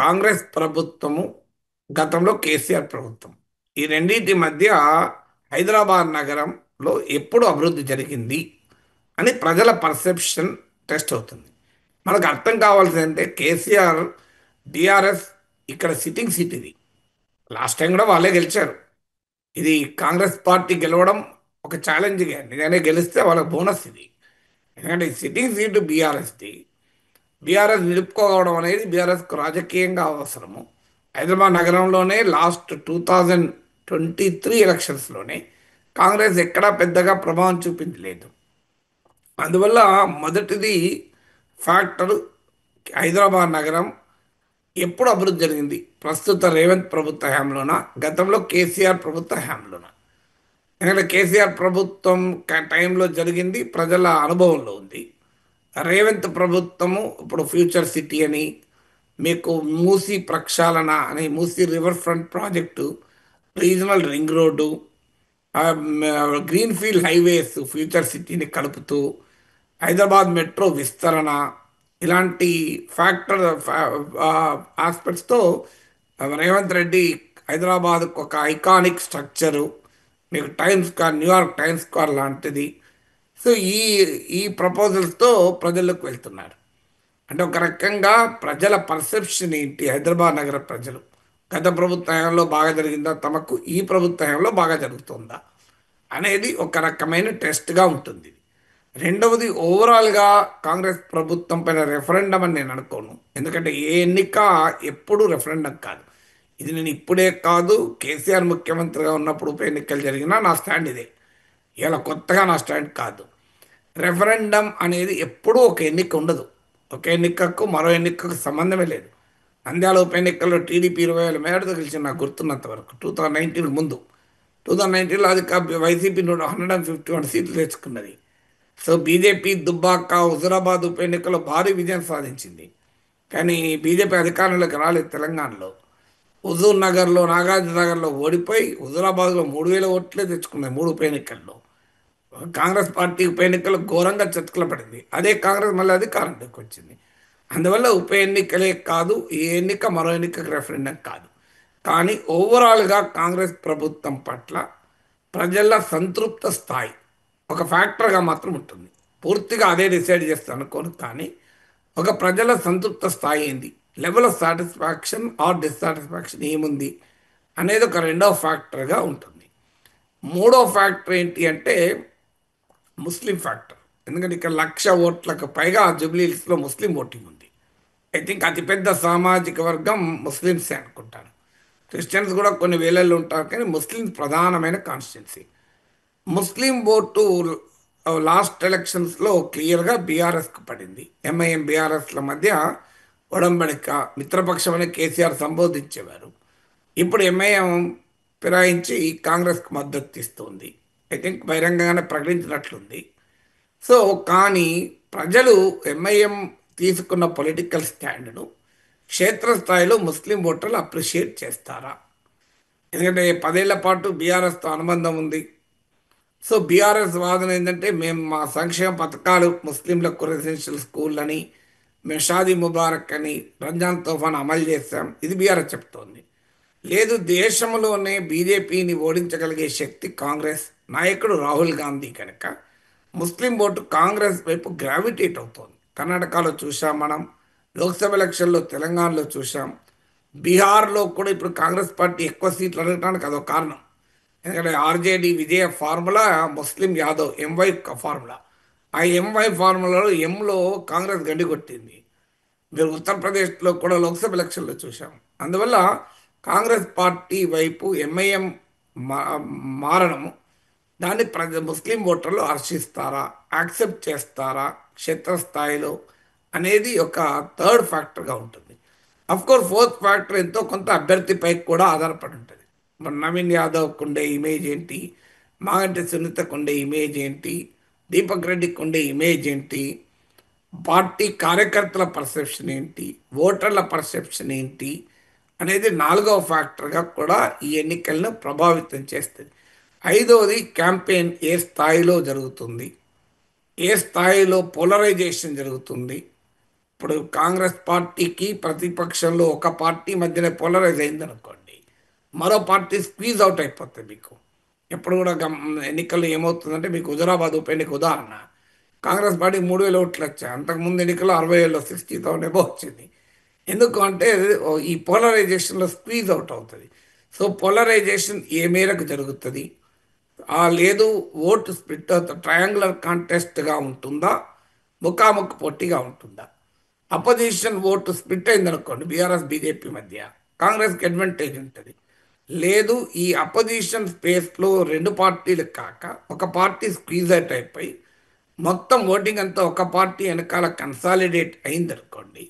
కాంగ్రెస్ ప్రభుత్వము, గతంలో కేసీఆర్ ప్రభుత్వం, ఈ రెండింటి మధ్య హైదరాబాద్ నగరం లో ఎప్పుడు అభివృద్ధి జరిగింది అని ప్రజల పర్సెప్షన్ టెస్ట్ అవుతుంది. మనకు అర్థం కావాల్సింది అంటే కేసీఆర్ బీఆర్ఎస్ ఇక్కడ సిట్టింగ్ సీట్ ఇది. లాస్ట్ టైం కూడా వాళ్ళే గెలిచారు. ఇది కాంగ్రెస్ పార్టీ గెలవడం ఒక ఛాలెంజ్గా నిజంగానే గెలిస్తే వాళ్ళకి బోనస్ ఇది. ఎందుకంటే ఈ సిట్టింగ్ సీటు బీఆర్ఎస్ది. బీఆర్ఎస్ నిలుపుకోవడం అనేది బీఆర్ఎస్కు రాజకీయంగా అవసరము. హైదరాబాద్ నగరంలోనే లాస్ట్ 2023 ఎలక్షన్స్లోనే కాంగ్రెస్ ఎక్కడా పెద్దగా ప్రభావం చూపింది లేదు. అందువల్ల మొదటిది ఫ్యాక్టర్ హైదరాబాద్ నగరం ఎప్పుడు అభివృద్ధి జరిగింది, ప్రస్తుత రేవంత్ ప్రభుత్వ హయాంలోనా, గతంలో కేసీఆర్ ప్రభుత్వ హయాంలోనా? ఎందుకంటే కేసీఆర్ ప్రభుత్వం టైంలో జరిగింది, ప్రజల అనుభవంలో ఉంది. రేవంత్ ప్రభుత్వము ఇప్పుడు ఫ్యూచర్ సిటీ అని, మీకు మూసీ ప్రక్షాళన అని, Musi river front project, regional ring road, greenfield highways future సిటీని కలుపుతూ, హైదరాబాద్ మెట్రో విస్తరణ, ఇలాంటి ఫ్యాక్టర్ ఆస్పెక్ట్స్తో రేవంత్ రెడ్డి హైదరాబాద్కు ఒక ఐకానిక్ స్ట్రక్చరు, మీకు times square, New York times square లాంటిది. సో ఈ ప్రపోజల్స్తో ప్రజలకు వెళ్తున్నారు. అంటే ఒక రకంగా ప్రజల పర్సెప్షన్ ఏంటి, హైదరాబాద్ నగర ప్రజలు గత ప్రభుత్వ హయాంలో బాగా జరిగిందా, తమకు ఈ ప్రభుత్వ హయాంలో బాగా జరుగుతుందా అనేది ఒక రకమైన టెస్ట్గా ఉంటుంది. రెండవది ఓవరాల్గా కాంగ్రెస్ ప్రభుత్వం పైన రెఫరెండం అని నేను అనుకోను. ఎందుకంటే ఏ ఎన్నిక ఎప్పుడు రెఫరెండం కాదు. ఇది నేను ఇప్పుడే కాదు, కేసీఆర్ ముఖ్యమంత్రిగా ఉన్నప్పుడు ఉప ఎన్నికలు జరిగినా నా స్టాండ్ ఇదే. ఇలా కొత్తగా నా స్టాండ్ కాదు. రెఫరెండం అనేది ఎప్పుడూ ఒక ఎన్నిక ఉండదు. ఒక ఎన్నికకు మరో ఎన్నికకు సంబంధమే లేదు. నంద్యాల ఉప ఎన్నికల్లో టీడీపీ 20,000 మేడతో గెలిచి నాకు గుర్తున్నంత వరకు 2019 ముందు. 2019లో అది వైసీపీ 151 సీట్లు తెచ్చుకున్నది. సో బీజేపీ దుబ్బాక హుజురాబాద్ ఉప ఎన్నికల్లో భారీ విజయం సాధించింది. కానీ బీజేపీ అధికారంలోకి రాలేదు తెలంగాణలో. హుజూర్ నగర్లో, నాగార్జున నగర్లో ఓడిపోయి హుజురాబాద్లో 3,000 ఓట్లే తెచ్చుకున్నాయి 3 ఉప ఎన్నికల్లో. కాంగ్రెస్ పార్టీ ఉప ఎన్నికలు ఘోరంగా చతికిల పడింది. అదే కాంగ్రెస్ మళ్ళీ అధికారంలోకి వచ్చింది. అందువల్ల ఉప ఎన్నికలే కాదు, ఈ ఎన్నిక మరో ఎన్నికకు రెఫరెండం కాదు. కానీ ఓవరాల్గా కాంగ్రెస్ ప్రభుత్వం పట్ల ప్రజల సంతృప్త స్థాయి ఒక ఫ్యాక్టర్గా మాత్రం ఉంటుంది. పూర్తిగా అదే డిసైడ్ చేస్తాను అనుకోను. కానీ ఒక ప్రజల సంతృప్త స్థాయి ఏంది, level of satisfaction or dissatisfaction ఏముంది అనేది ఒక రెండవ ఫ్యాక్టర్గా ఉంటుంది. మూడో ఫ్యాక్టర్ ఏంటి అంటే ముస్లిం ఫ్యాక్టర్. ఎందుకంటే ఇక్కడ 1,00,000 ఓట్లకు పైగా జూబ్లీహిల్స్లో ముస్లిం ఓటింగ్ ఉంది. ఐ థింక్ అతిపెద్ద సామాజిక వర్గం ముస్లిమ్సే అనుకుంటాను. క్రిస్టియన్స్ కూడా కొన్ని వేలల్లో ఉంటారు, కానీ ముస్లిమ్స్ ప్రధానమైన కాన్స్టిట్యున్సీ. ముస్లిం ఓటు లాస్ట్ ఎలక్షన్స్లో క్లియర్గా బీఆర్ఎస్కు పడింది. ఎంఐఎం బీఆర్ఎస్ల మధ్య ఒడంబడిక, మిత్రపక్షమని కేసీఆర్ సంబోధించేవారు. ఇప్పుడు ఎంఐఎం ఫిరాయించి కాంగ్రెస్కు మద్దతు ఇస్తుంది. ఐ థింక్ బహిరంగంగానే ప్రకటించినట్లుంది. సో కానీ ప్రజలు ఎంఐఎం తీసుకున్న పొలిటికల్ స్టాండ్ను క్షేత్రస్థాయిలో ముస్లిం ఓటర్లు అప్రిషియేట్ చేస్తారా? ఎందుకంటే 10 ఏళ్ల పాటు బీఆర్ఎస్తో అనుబంధం ఉంది. సో బీఆర్ఎస్ వాదన ఏంటంటే మేము మా సంక్షేమ పథకాలు ముస్లింలకు రెసిడెన్షియల్ స్కూల్ అని, మేము షాదీ ముబారక్ అని, రంజాన్ తోఫాన్ అమలు చేస్తాం, ఇది బీఆర్ఎస్ చెప్తోంది. లేదు, దేశంలోనే బీజేపీని ఓడించగలిగే శక్తి కాంగ్రెస్ నాయకుడు రాహుల్ గాంధీ కనుక ముస్లిం ఓటు కాంగ్రెస్ వైపు గ్రావిటేట్ అవుతోంది. కర్ణాటకలో చూసాం మనం, లోక్సభ ఎలక్షన్లో తెలంగాణలో చూసాం, బీహార్లో కూడా ఇప్పుడు కాంగ్రెస్ పార్టీ ఎక్కువ సీట్లు అడగడానికి అదొక కారణం. ఎందుకంటే RJD Vijaya formula Muslim Yadav MY formula. ఆ ఎంవై ఫార్ములాలో ఎంలో కాంగ్రెస్ గడ్డి కొట్టింది. మీరు ఉత్తరప్రదేశ్లో కూడా లోక్సభ ఎలక్షన్లో చూసాం. అందువల్ల కాంగ్రెస్ పార్టీ వైపు ఎంఐఎం మారడము, దాన్ని ముస్లిం ఓటర్లు హర్షిస్తారా, యాక్సెప్ట్ చేస్తారా క్షేత్రస్థాయిలో అనేది ఒక థర్డ్ ఫ్యాక్టర్గా ఉంటుంది. కోర్స్ ఫోర్త్ ఫ్యాక్టర్ ఎంతో కొంత అభ్యర్థిపై కూడా ఆధారపడి ఉంటుంది. మరి నవీన్ యాదవ్కు ఉండే ఇమేజ్ ఏంటి, మాగంటి సునీతకు ఉండే ఇమేజ్ ఏంటి, దీపక్ రెడ్డికి ఉండే ఇమేజ్ ఏంటి, పార్టీ కార్యకర్తల పర్సెప్షన్ ఏంటి, ఓటర్ల పర్సెప్షన్ ఏంటి అనేది నాలుగవ ఫ్యాక్టర్గా కూడా ఈ ఎన్నికలను ప్రభావితం చేస్తుంది. ఐదవది క్యాంపెయిన్ ఏ స్థాయిలో జరుగుతుంది, ఏ స్థాయిలో పోలరైజేషన్ జరుగుతుంది. ఇప్పుడు కాంగ్రెస్ పార్టీకి ప్రతిపక్షంలో ఒక పార్టీ మధ్యనే పోలరైజ్ అయిందనుకోండి, మరో పార్టీ స్క్వీజ్ అవుట్ అయిపోతుంది మీకు. ఎప్పుడు కూడా ఎన్నికల్లో ఏమవుతుందంటే మీకు హుజరాబాద్ ఉప ఎన్నిక ఉదాహరణ. కాంగ్రెస్ పార్టీకి 3,000 ఓట్లు వచ్చాయి. అంతకుముందు ఎన్నికల్లో 60,000 60,000 ఎబో వచ్చింది. ఎందుకు అంటే ఈ పోలరైజేషన్లో స్క్వీజ్ అవుట్ అవుతుంది. సో పోలరైజేషన్ ఏ మేరకు జరుగుతుంది, లేదు ఓటు స్ప్లిట్ ట్రయాంగులర్ కాంటెస్ట్గా ఉంటుందా, ముఖాముఖి పోటీగా ఉంటుందా. అపోజిషన్ ఓటు స్ప్లిట్ అయిందనుకోండి బీఆర్ఎస్ బీజేపీ మధ్య, కాంగ్రెస్కి అడ్వాంటేజ్ ఉంటుంది. లేదు ఈ అపోజిషన్ స్పేస్లో రెండు పార్టీలు కాక ఒక పార్టీ స్క్వీజ్ అవుట్ అయిపోయి మొత్తం ఓటింగ్ అంతా ఒక పార్టీ వెనకాల కన్సాలిడేట్ అయిందనుకోండి,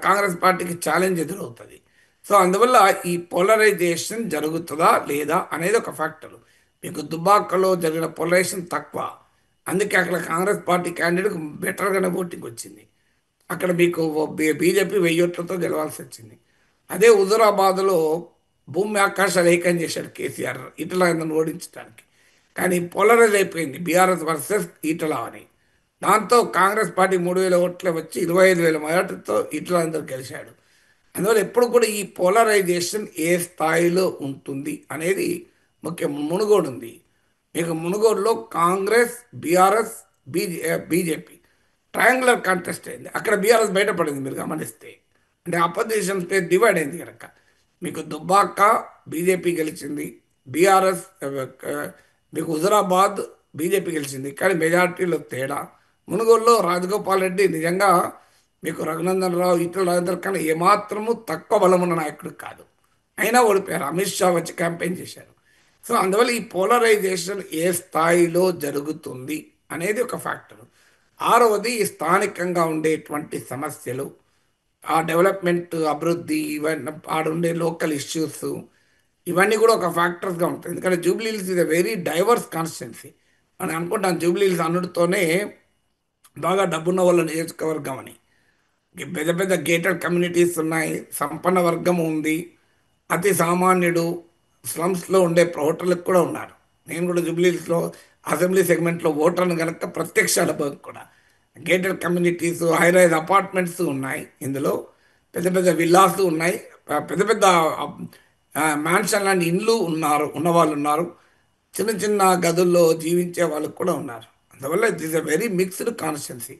కాంగ్రెస్ పార్టీకి ఛాలెంజ్ ఎదురవుతుంది. సో అందువల్ల ఈ పోలరైజేషన్ జరుగుతుందా లేదా అనేది ఒక ఫ్యాక్టర్. మీకు దుబాకలో జరిగిన పోలరైజేషన్ తక్కువ, అందుకే అక్కడ కాంగ్రెస్ పార్టీ క్యాండిడేట్కి బెటర్గానే ఓటింగ్ వచ్చింది. అక్కడ మీకు బీజేపీ 1000 ఓట్లతో గెలవాల్సి వచ్చింది. అదే హుజురాబాద్లో భూమి ఆకాశాలు ఏకం చేశాడు కేసీఆర్ ఈటల ఓడించడానికి. కానీ పోలరైజ్ అయిపోయింది బీఆర్ఎస్ వర్సెస్ ఈటల అని. దాంతో కాంగ్రెస్ పార్టీ 3,000 ఓట్లే వచ్చి 25,000 మెజార్టీతో ఈటల గెలిచాడు. అందువల్ల ఎప్పుడు కూడా ఈ పోలరైజేషన్ ఏ స్థాయిలో ఉంటుంది అనేది ముఖ్యం. మునుగోడు ఉంది, మీకు మునుగోడులో Congress BRS BJP triangular contest అయింది. అక్కడ బీఆర్ఎస్ బయటపడింది మీరు గమనిస్తే. అంటే అపోజిషన్ స్పేస్ డివైడ్ అయింది కనుక మీకు దుబ్బాక బీజేపీ గెలిచింది, బీఆర్ఎస్ మీకు హుజరాబాద్ బీజేపీ గెలిచింది. కానీ మెజార్టీలో తేడా. మునుగోడులో రాజగోపాల్ రెడ్డి నిజంగా మీకు రఘునందన్ రావు ఇతర రాజేందర్ కన్నా ఏమాత్రము తక్కువ బలం ఉన్న నాయకుడు కాదు, అయినా ఓడిపోయారు. అమిత్ షా వచ్చి క్యాంపెయిన్ చేశారు. సో అందువల్ల ఈ పోలరైజేషన్ ఏ స్థాయిలో జరుగుతుంది అనేది ఒక ఫ్యాక్టర్. ఆరవది స్థానికంగా ఉండేటువంటి సమస్యలు, ఆ డెవలప్మెంట్ అభివృద్ధి, ఇవన్నీ ఆడుండే లోకల్ ఇష్యూస్, ఇవన్నీ కూడా ఒక ఫ్యాక్టర్స్గా ఉంటాయి. ఎందుకంటే Jubilee hills is a very divorce constituency. మనం అనుకుంటాం జూబ్లీ హిల్స్ అన్నిటితోనే బాగా డబ్బున్న వాళ్ళ నియోజకవర్గం అని. పెద్ద పెద్ద గేటెడ్ కమ్యూనిటీస్ ఉన్నాయి, సంపన్న వర్గం ఉంది, అతి సామాన్యుడు స్లమ్స్లో ఉండే ఓటర్లకు కూడా ఉన్నారు. నేను కూడా జూబ్లీస్లో అసెంబ్లీ సెగ్మెంట్లో ఓటర్ను కనుక ప్రత్యక్ష అనుభవం కూడా. గేటెడ్ కమ్యూనిటీస్, హైరైజ్ అపార్ట్మెంట్స్ ఉన్నాయి, ఇందులో పెద్ద పెద్ద విల్లాస్ ఉన్నాయి, పెద్ద పెద్ద మ్యాన్షన్ లాంటి ఇండ్లు ఉన్నవాళ్ళు ఉన్నారు, చిన్న చిన్న గదుల్లో జీవించే వాళ్ళు కూడా ఉన్నారు. అందువల్ల it is a very mixed constituency.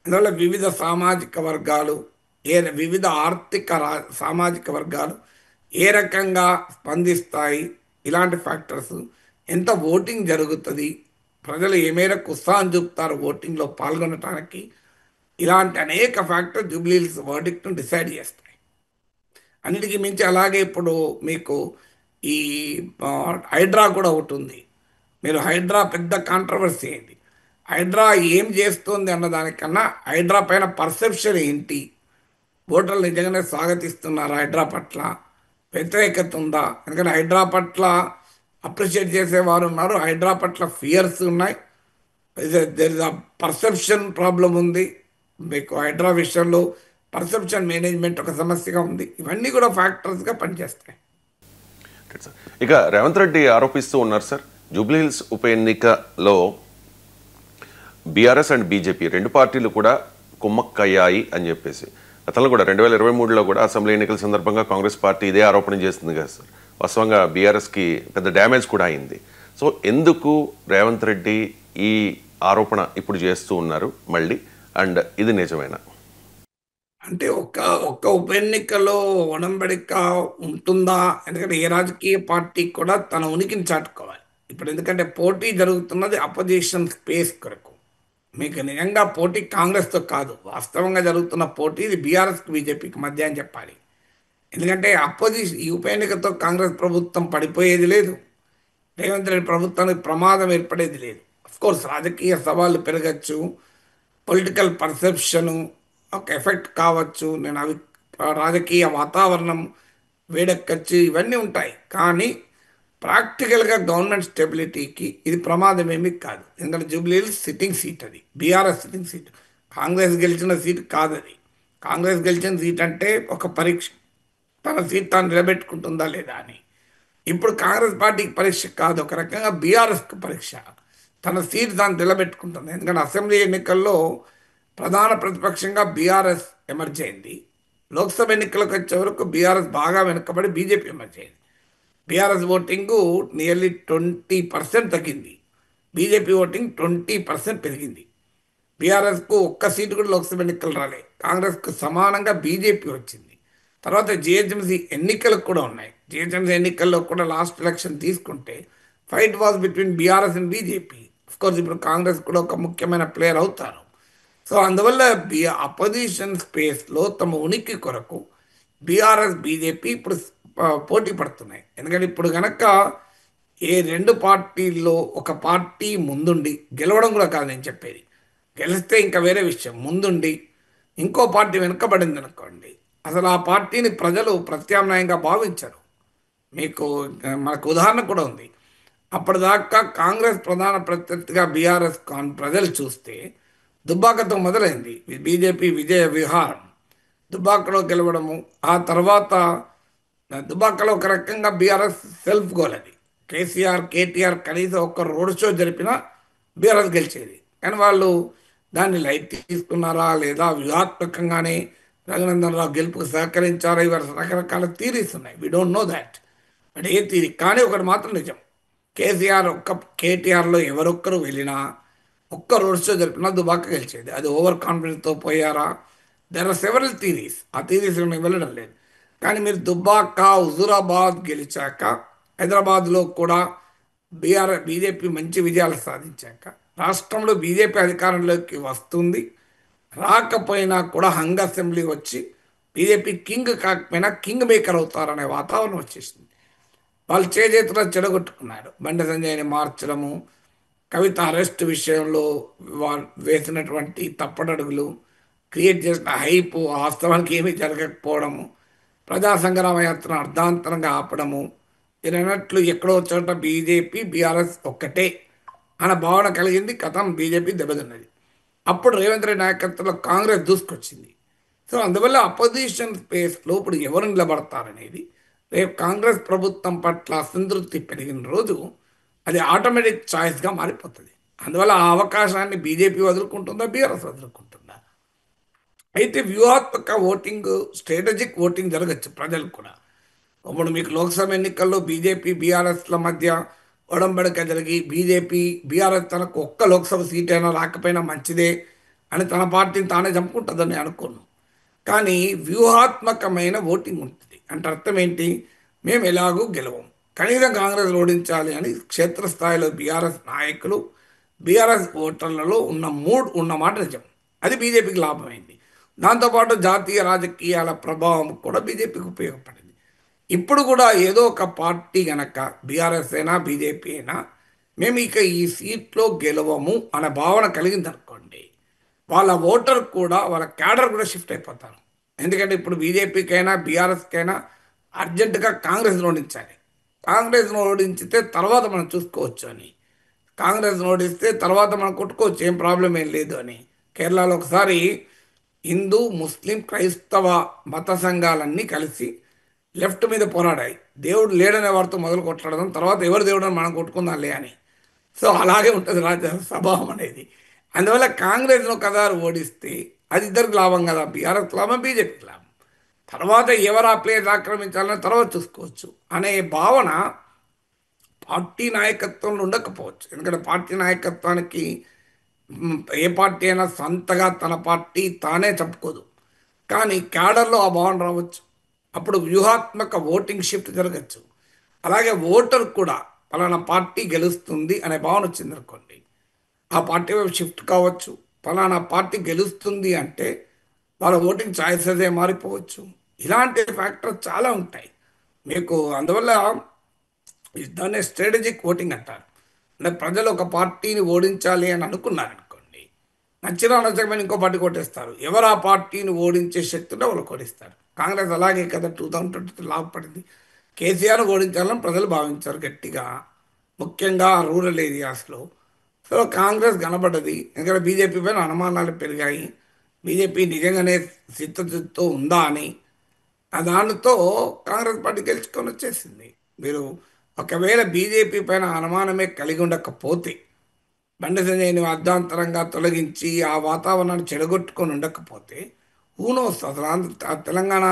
అందువల్ల వివిధ సామాజిక వర్గాలు, వివిధ ఆర్థిక సామాజిక వర్గాలు ఏ రకంగా స్పందిస్తాయి, ఇలాంటి ఫ్యాక్టర్స్, ఎంత ఓటింగ్ జరుగుతుంది, ప్రజలు ఏ మేరకు ఉత్సాహం చూపుతారు ఓటింగ్లో పాల్గొనడానికి, ఇలాంటి అనేక ఫ్యాక్టర్స్ జూబ్లీ హిల్స్ వర్డిక్ట్ను డిసైడ్ చేస్తాయి. అన్నిటికీ మించి అలాగే ఇప్పుడు మీకు ఈ హైడ్రా కూడా ఒకటి ఉంది. మీరు హైడ్రా పెద్ద కాంట్రవర్సీ అయింది. హైడ్రా ఏం చేస్తుంది అన్నదానికన్నా హైడ్రా పైన పర్సెప్షన్ ఏంటి, ఓటర్లు నిజంగానే స్వాగతిస్తున్నారు, హైడ్రా పట్ల వ్యతిరేకత ఉందా. ఎందుకంటే హైడ్రా పట్ల అప్రిషియేట్ చేసేవారు ఉన్నారు, హైడ్రా పట్ల ఫియర్స్ ఉన్నాయి, there is a perception problem ఉంది. మీకు హైడ్రా విషయంలో పర్సెప్షన్ మేనేజ్మెంట్ ఒక సమస్యగా ఉంది. ఇవన్నీ కూడా ఫ్యాక్టర్స్గా పనిచేస్తాయి. ఇక రేవంత్ రెడ్డి ఆరోపిస్తూ ఉన్నారు సార్, జూబ్లీహిల్స్ ఉప ఎన్నికలో బీఆర్ఎస్ అండ్ బీజేపీ రెండు పార్టీలు కూడా కుమ్మక్కయ్యాయి అని చెప్పేసి. గతంలో కూడా 2023లో కూడా అసెంబ్లీ ఎన్నికల సందర్భంగా కాంగ్రెస్ పార్టీ ఇదే ఆరోపణ చేస్తుంది కదా సార్. వాస్తవంగా బీఆర్ఎస్కి పెద్ద డ్యామేజ్ కూడా అయింది. సో ఎందుకు రేవంత్ రెడ్డి ఈ ఆరోపణ ఇప్పుడు చేస్తూ ఉన్నారు మళ్ళీ, అండ్ ఇది నిజమేనా? అంటే ఒక్క ఉప ఎన్నికలో ఒడంబడిక ఉంటుందా? ఎందుకంటే ఏ రాజకీయ పార్టీ కూడా తన ఉనికిని చాటుకోవాలి ఇప్పుడు. ఎందుకంటే పోటీ జరుగుతున్నది అపోజిషన్ స్పేస్ కొరకు. మీకు నిజంగా పోటీ కాంగ్రెస్తో కాదు, వాస్తవంగా జరుగుతున్న పోటీ ఇది బీఆర్ఎస్కి బీజేపీకి మధ్య అని చెప్పాలి. ఎందుకంటే ఈ ఉప ఎన్నికతో కాంగ్రెస్ ప్రభుత్వం పడిపోయేది లేదు, రేవంత్ రెడ్డి ప్రభుత్వానికి ప్రమాదం ఏర్పడేది లేదు. అఫ్కోర్స్ రాజకీయ సవాళ్ళు పెరగచ్చు, పొలిటికల్ పర్సెప్షను ఒక ఎఫెక్ట్ కావచ్చు, రాజకీయ వాతావరణం వేడెక్కచ్చు, ఇవన్నీ ఉంటాయి. కానీ ప్రాక్టికల్గా గవర్నమెంట్ స్టెబిలిటీకి ఇది ప్రమాదం ఏమీ కాదు. ఎందుకంటే జూబ్లీ హిల్స్ సిట్టింగ్ సీట్, అది బీఆర్ఎస్ సిట్టింగ్ సీట్, కాంగ్రెస్ గెలిచిన సీట్ కాదు అది. కాంగ్రెస్ గెలిచిన సీట్ అంటే ఒక పరీక్ష, తన సీట్ తాను నిలబెట్టుకుంటుందా లేదా అని. ఇప్పుడు కాంగ్రెస్ పార్టీకి పరీక్ష కాదు, ఒక రకంగా బీఆర్ఎస్కి పరీక్ష, తన సీట్ తాను నిలబెట్టుకుంటుంది. ఎందుకంటే అసెంబ్లీ ఎన్నికల్లో ప్రధాన ప్రతిపక్షంగా బీఆర్ఎస్ ఎమర్జ్ అయింది, లోక్సభ ఎన్నికలకు వచ్చే వరకు బీఆర్ఎస్ బాగా వెనుకబడి బీజేపీ ఎమర్జ్ అయింది. బీఆర్ఎస్ ఓటింగ్ నియర్లీ 20% తగ్గింది. బీజేపీ ఓటింగ్ 20% పెరిగింది. బీఆర్ఎస్కు ఒక్క సీటు కూడా లోక్సభ ఎన్నికలు రాలే. కాంగ్రెస్కు సమానంగా బీజేపీ వచ్చింది. తర్వాత జిహెచ్ఎంసీ ఎన్నికలకు కూడా ఉన్నాయి. జిహెచ్ఎంసీ ఎన్నికల్లో కూడా లాస్ట్ ఎలక్షన్ తీసుకుంటే fight was between BRS and BJP. Course ఇప్పుడు కాంగ్రెస్ కూడా ఒక ముఖ్యమైన ప్లేయర్ అవుతారు. సో అందువల్ల అపోజిషన్ స్పేస్లో తమ ఉనికి కొరకు బీఆర్ఎస్ బీజేపీ ఇప్పుడు పోటీ పడుతున్నాయి. ఎందుకంటే ఇప్పుడు కనుక ఏ రెండు పార్టీల్లో ఒక పార్టీ ముందుండి గెలవడం కూడా కాదు నేను చెప్పేది, గెలిస్తే ఇంకా వేరే విషయం, ముందుండి ఇంకో పార్టీ వెనుకబడింది అనుకోండి, అసలు ఆ పార్టీని ప్రజలు ప్రత్యామ్నాయంగా భావించరు. మీకు మనకు ఉదాహరణ కూడా ఉంది. అప్పటిదాకా కాంగ్రెస్ ప్రధాన ప్రత్యర్థిగా బీఆర్ఎస్ ప్రజలు చూస్తే దుబ్బాకతో మొదలైంది బీజేపీ విజయ విహారం. దుబ్బాకలో గెలవడము, ఆ తర్వాత దుబ్బాకలో ఒక రకంగా బీఆర్ఎస్ సెల్ఫ్ గోల్ అది. కేసీఆర్ కేటీఆర్ కనీసం ఒక్క రోడ్ షో జరిపినా బీఆర్ఎస్ గెలిచేది. కానీ వాళ్ళు దాన్ని లైట్ తీసుకున్నారా లేదా వ్యూహాత్మకంగానే రఘునందన్ రావు గెలుపుకు సహకరించారా, ఇవాళ రకరకాల థీరీస్ ఉన్నాయి. We don't know that. But A theory కానీ ఒకటి మాత్రం నిజం, కేసీఆర్ కేటీఆర్లో ఎవరొక్కరు వెళ్ళినా ఒక్క రోడ్ షో జరిపినా దుబాక గెలిచేది. అది ఓవర్ కాన్ఫిడెన్స్తో పోయారా, దెర్ ఆర్ సెవెరల్ థీరీస్. ఆ థీరీస్ వెళ్ళడం లేదు. కానీ మీరు దుబ్బాక హుజూరాబాద్ గెలిచాక, హైదరాబాద్లో కూడా బీజేపీ మంచి విజయాలు సాధించాక, రాష్ట్రంలో బీజేపీ అధికారంలోకి వస్తుంది, రాకపోయినా కూడా హంగ్ అసెంబ్లీ వచ్చి బీజేపీ కింగ్ కాకపోయినా కింగ్ మేకర్ అవుతారనే వాతావరణం వచ్చేసింది. వాళ్ళు చేతుల్లో చెడగొట్టుకున్నారు. బండి సంజయ్ని మార్చడము, కవిత అరెస్ట్ విషయంలో వేసినటువంటి తప్పటడుగులు, క్రియేట్ చేసిన హైపు వాస్తవానికి ఏమీ జరగకపోవడము, ప్రజా సంగ్రామ యాత్ర అర్ధాంతరంగా ఆపడము, మీరు అన్నట్లు ఎక్కడో చోట బీజేపీ బీఆర్ఎస్ ఒక్కటే అన్న భావన కలిగింది. కథం బీజేపీ దెబ్బతిన్నది. అప్పుడు రేవంత్ రెడ్డి నాయకత్వంలో కాంగ్రెస్ దూసుకొచ్చింది. సో అందువల్ల అపోజిషన్ స్పేస్లో ఇప్పుడు ఎవరు నిలబడతారనేది, రేపు కాంగ్రెస్ ప్రభుత్వం పట్ల అసంతృప్తి పెరిగిన రోజు అది ఆటోమేటిక్ చాయిస్గా మారిపోతుంది. అందువల్ల ఆ అవకాశాన్ని బీజేపీ వదులుకుంటుందా, బీఆర్ఎస్ వదులుకుంటుందా? అయితే వ్యూహాత్మక ఓటింగ్, స్ట్రాటజిక్ ఓటింగ్ జరగచ్చు ప్రజలు కూడా. ఇప్పుడు మీకు లోక్సభ ఎన్నికల్లో బీజేపీ బీఆర్ఎస్ల మధ్య ఒడంబడిక జరిగి బీఆర్ఎస్ తనకు ఒక్క లోక్సభ సీట్ అయినా రాకపోయినా మంచిదే అని తన పార్టీని తానే చంపుకుంటుందని అనుకోను. కానీ వ్యూహాత్మకమైన ఓటింగ్ ఉంటుంది. అంటే అర్థం ఏంటి, మేము ఎలాగూ గెలవం, కనీసం కాంగ్రెస్ ఓడించాలి అని క్షేత్రస్థాయిలో బీఆర్ఎస్ నాయకులు, బీఆర్ఎస్ ఓటర్లలో ఉన్న మూడ్ ఉన్న మాట నిజం. అది బీజేపీకి లాభమైంది. దాంతోపాటు జాతీయ రాజకీయాల ప్రభావం కూడా బీజేపీకి ఉపయోగపడింది. ఇప్పుడు కూడా ఏదో ఒక పార్టీ గనక బీఆర్ఎస్ అయినా బీజేపీ అయినా మేము ఇక ఈ సీట్లో గెలవము అనే భావన కలిగిందనుకోండి, వాళ్ళ ఓటర్ కూడా, వాళ్ళ క్యాడర్ కూడా షిఫ్ట్ అయిపోతారు. ఎందుకంటే ఇప్పుడు బీజేపీకైనా బీఆర్ఎస్కైనా అర్జెంటుగా కాంగ్రెస్ను ఓడించాలి. కాంగ్రెస్ను ఓడించితే తర్వాత మనం చూసుకోవచ్చు అని, కాంగ్రెస్ను ఓడిస్తే తర్వాత మనం కొట్టుకోవచ్చు, ఏం ప్రాబ్లం ఏం లేదు అని. కేరళలో ఒకసారి హిందూ ముస్లిం క్రైస్తవ మత సంఘాలన్నీ కలిసి లెఫ్ట్ మీద పోరాడాయి. దేవుడు లేడనే వారితో మొదలు కొట్లాడదాం, తర్వాత ఎవరు దేవుడు అని మనం కొట్టుకుందాంలే అని. సో అలాగే ఉంటుంది రాజ్య స్వభావం అనేది. అందువల్ల కాంగ్రెస్ను ఒకసారి ఓడిస్తే అది ఇద్దరికి లాభం కదా, బీఆర్ఎస్ లాభం, బీజేపీకి లాభం. తర్వాత ఎవరు ఆ ప్లేస్ ఆక్రమించాలని తర్వాత చూసుకోవచ్చు అనే భావన పార్టీ నాయకత్వంలో ఉండకపోవచ్చు. ఎందుకంటే పార్టీ నాయకత్వానికి ఏ పార్టీ అయినా సొంతగా తన పార్టీ తానే చెప్పుకోదు. కానీ క్యాడర్లో ఆ భావన రావచ్చు. అప్పుడు వ్యూహాత్మక ఓటింగ్ షిఫ్ట్ జరగచ్చు. అలాగే ఓటర్ కూడా పలానా పార్టీ గెలుస్తుంది అనే భావన వచ్చింది అనుకోండి, ఆ పార్టీ వైపు షిఫ్ట్ కావచ్చు. పలానా పార్టీ గెలుస్తుంది అంటే వాళ్ళ ఓటింగ్ చాయిసెసే మారిపోవచ్చు. ఇలాంటి ఫ్యాక్టర్స్ చాలా ఉంటాయి మీకు. అందువల్ల దాన్ని స్ట్రాటజిక్ ఓటింగ్ అంటారు. అంటే ప్రజలు ఒక పార్టీని ఓడించాలి అని అనుకున్నారనుకోండి, నచ్చినా నచ్చకపోయినా ఇంకో పార్టీ కొట్టేస్తారు. ఎవరు ఆ పార్టీని ఓడించే శక్తిలో వాళ్ళు కొట్టిస్తారు. కాంగ్రెస్ అలాగే కదా 2023 లాభపడింది. కేసీఆర్ ఓడించాలని ప్రజలు భావించారు గట్టిగా, ముఖ్యంగా రూరల్ ఏరియాస్లో. సో కాంగ్రెస్ కనబడ్డది. ఎందుకంటే బీజేపీ పైన అనుమానాలు పెరిగాయి, బీజేపీ నిజంగానే చిత్తశుద్ధితో ఉందా అని. దానితో కాంగ్రెస్ పార్టీ గెలుచుకొని వచ్చేసింది. మీరు ఒకవేళ బీజేపీ పైన అనుమానమే కలిగి ఉండకపోతే, బండి సంజయ్ని అర్ధాంతరంగా తొలగించి ఆ వాతావరణాన్ని చెడగొట్టుకొని ఉండకపోతే ఊనోస్ అసలు తెలంగాణ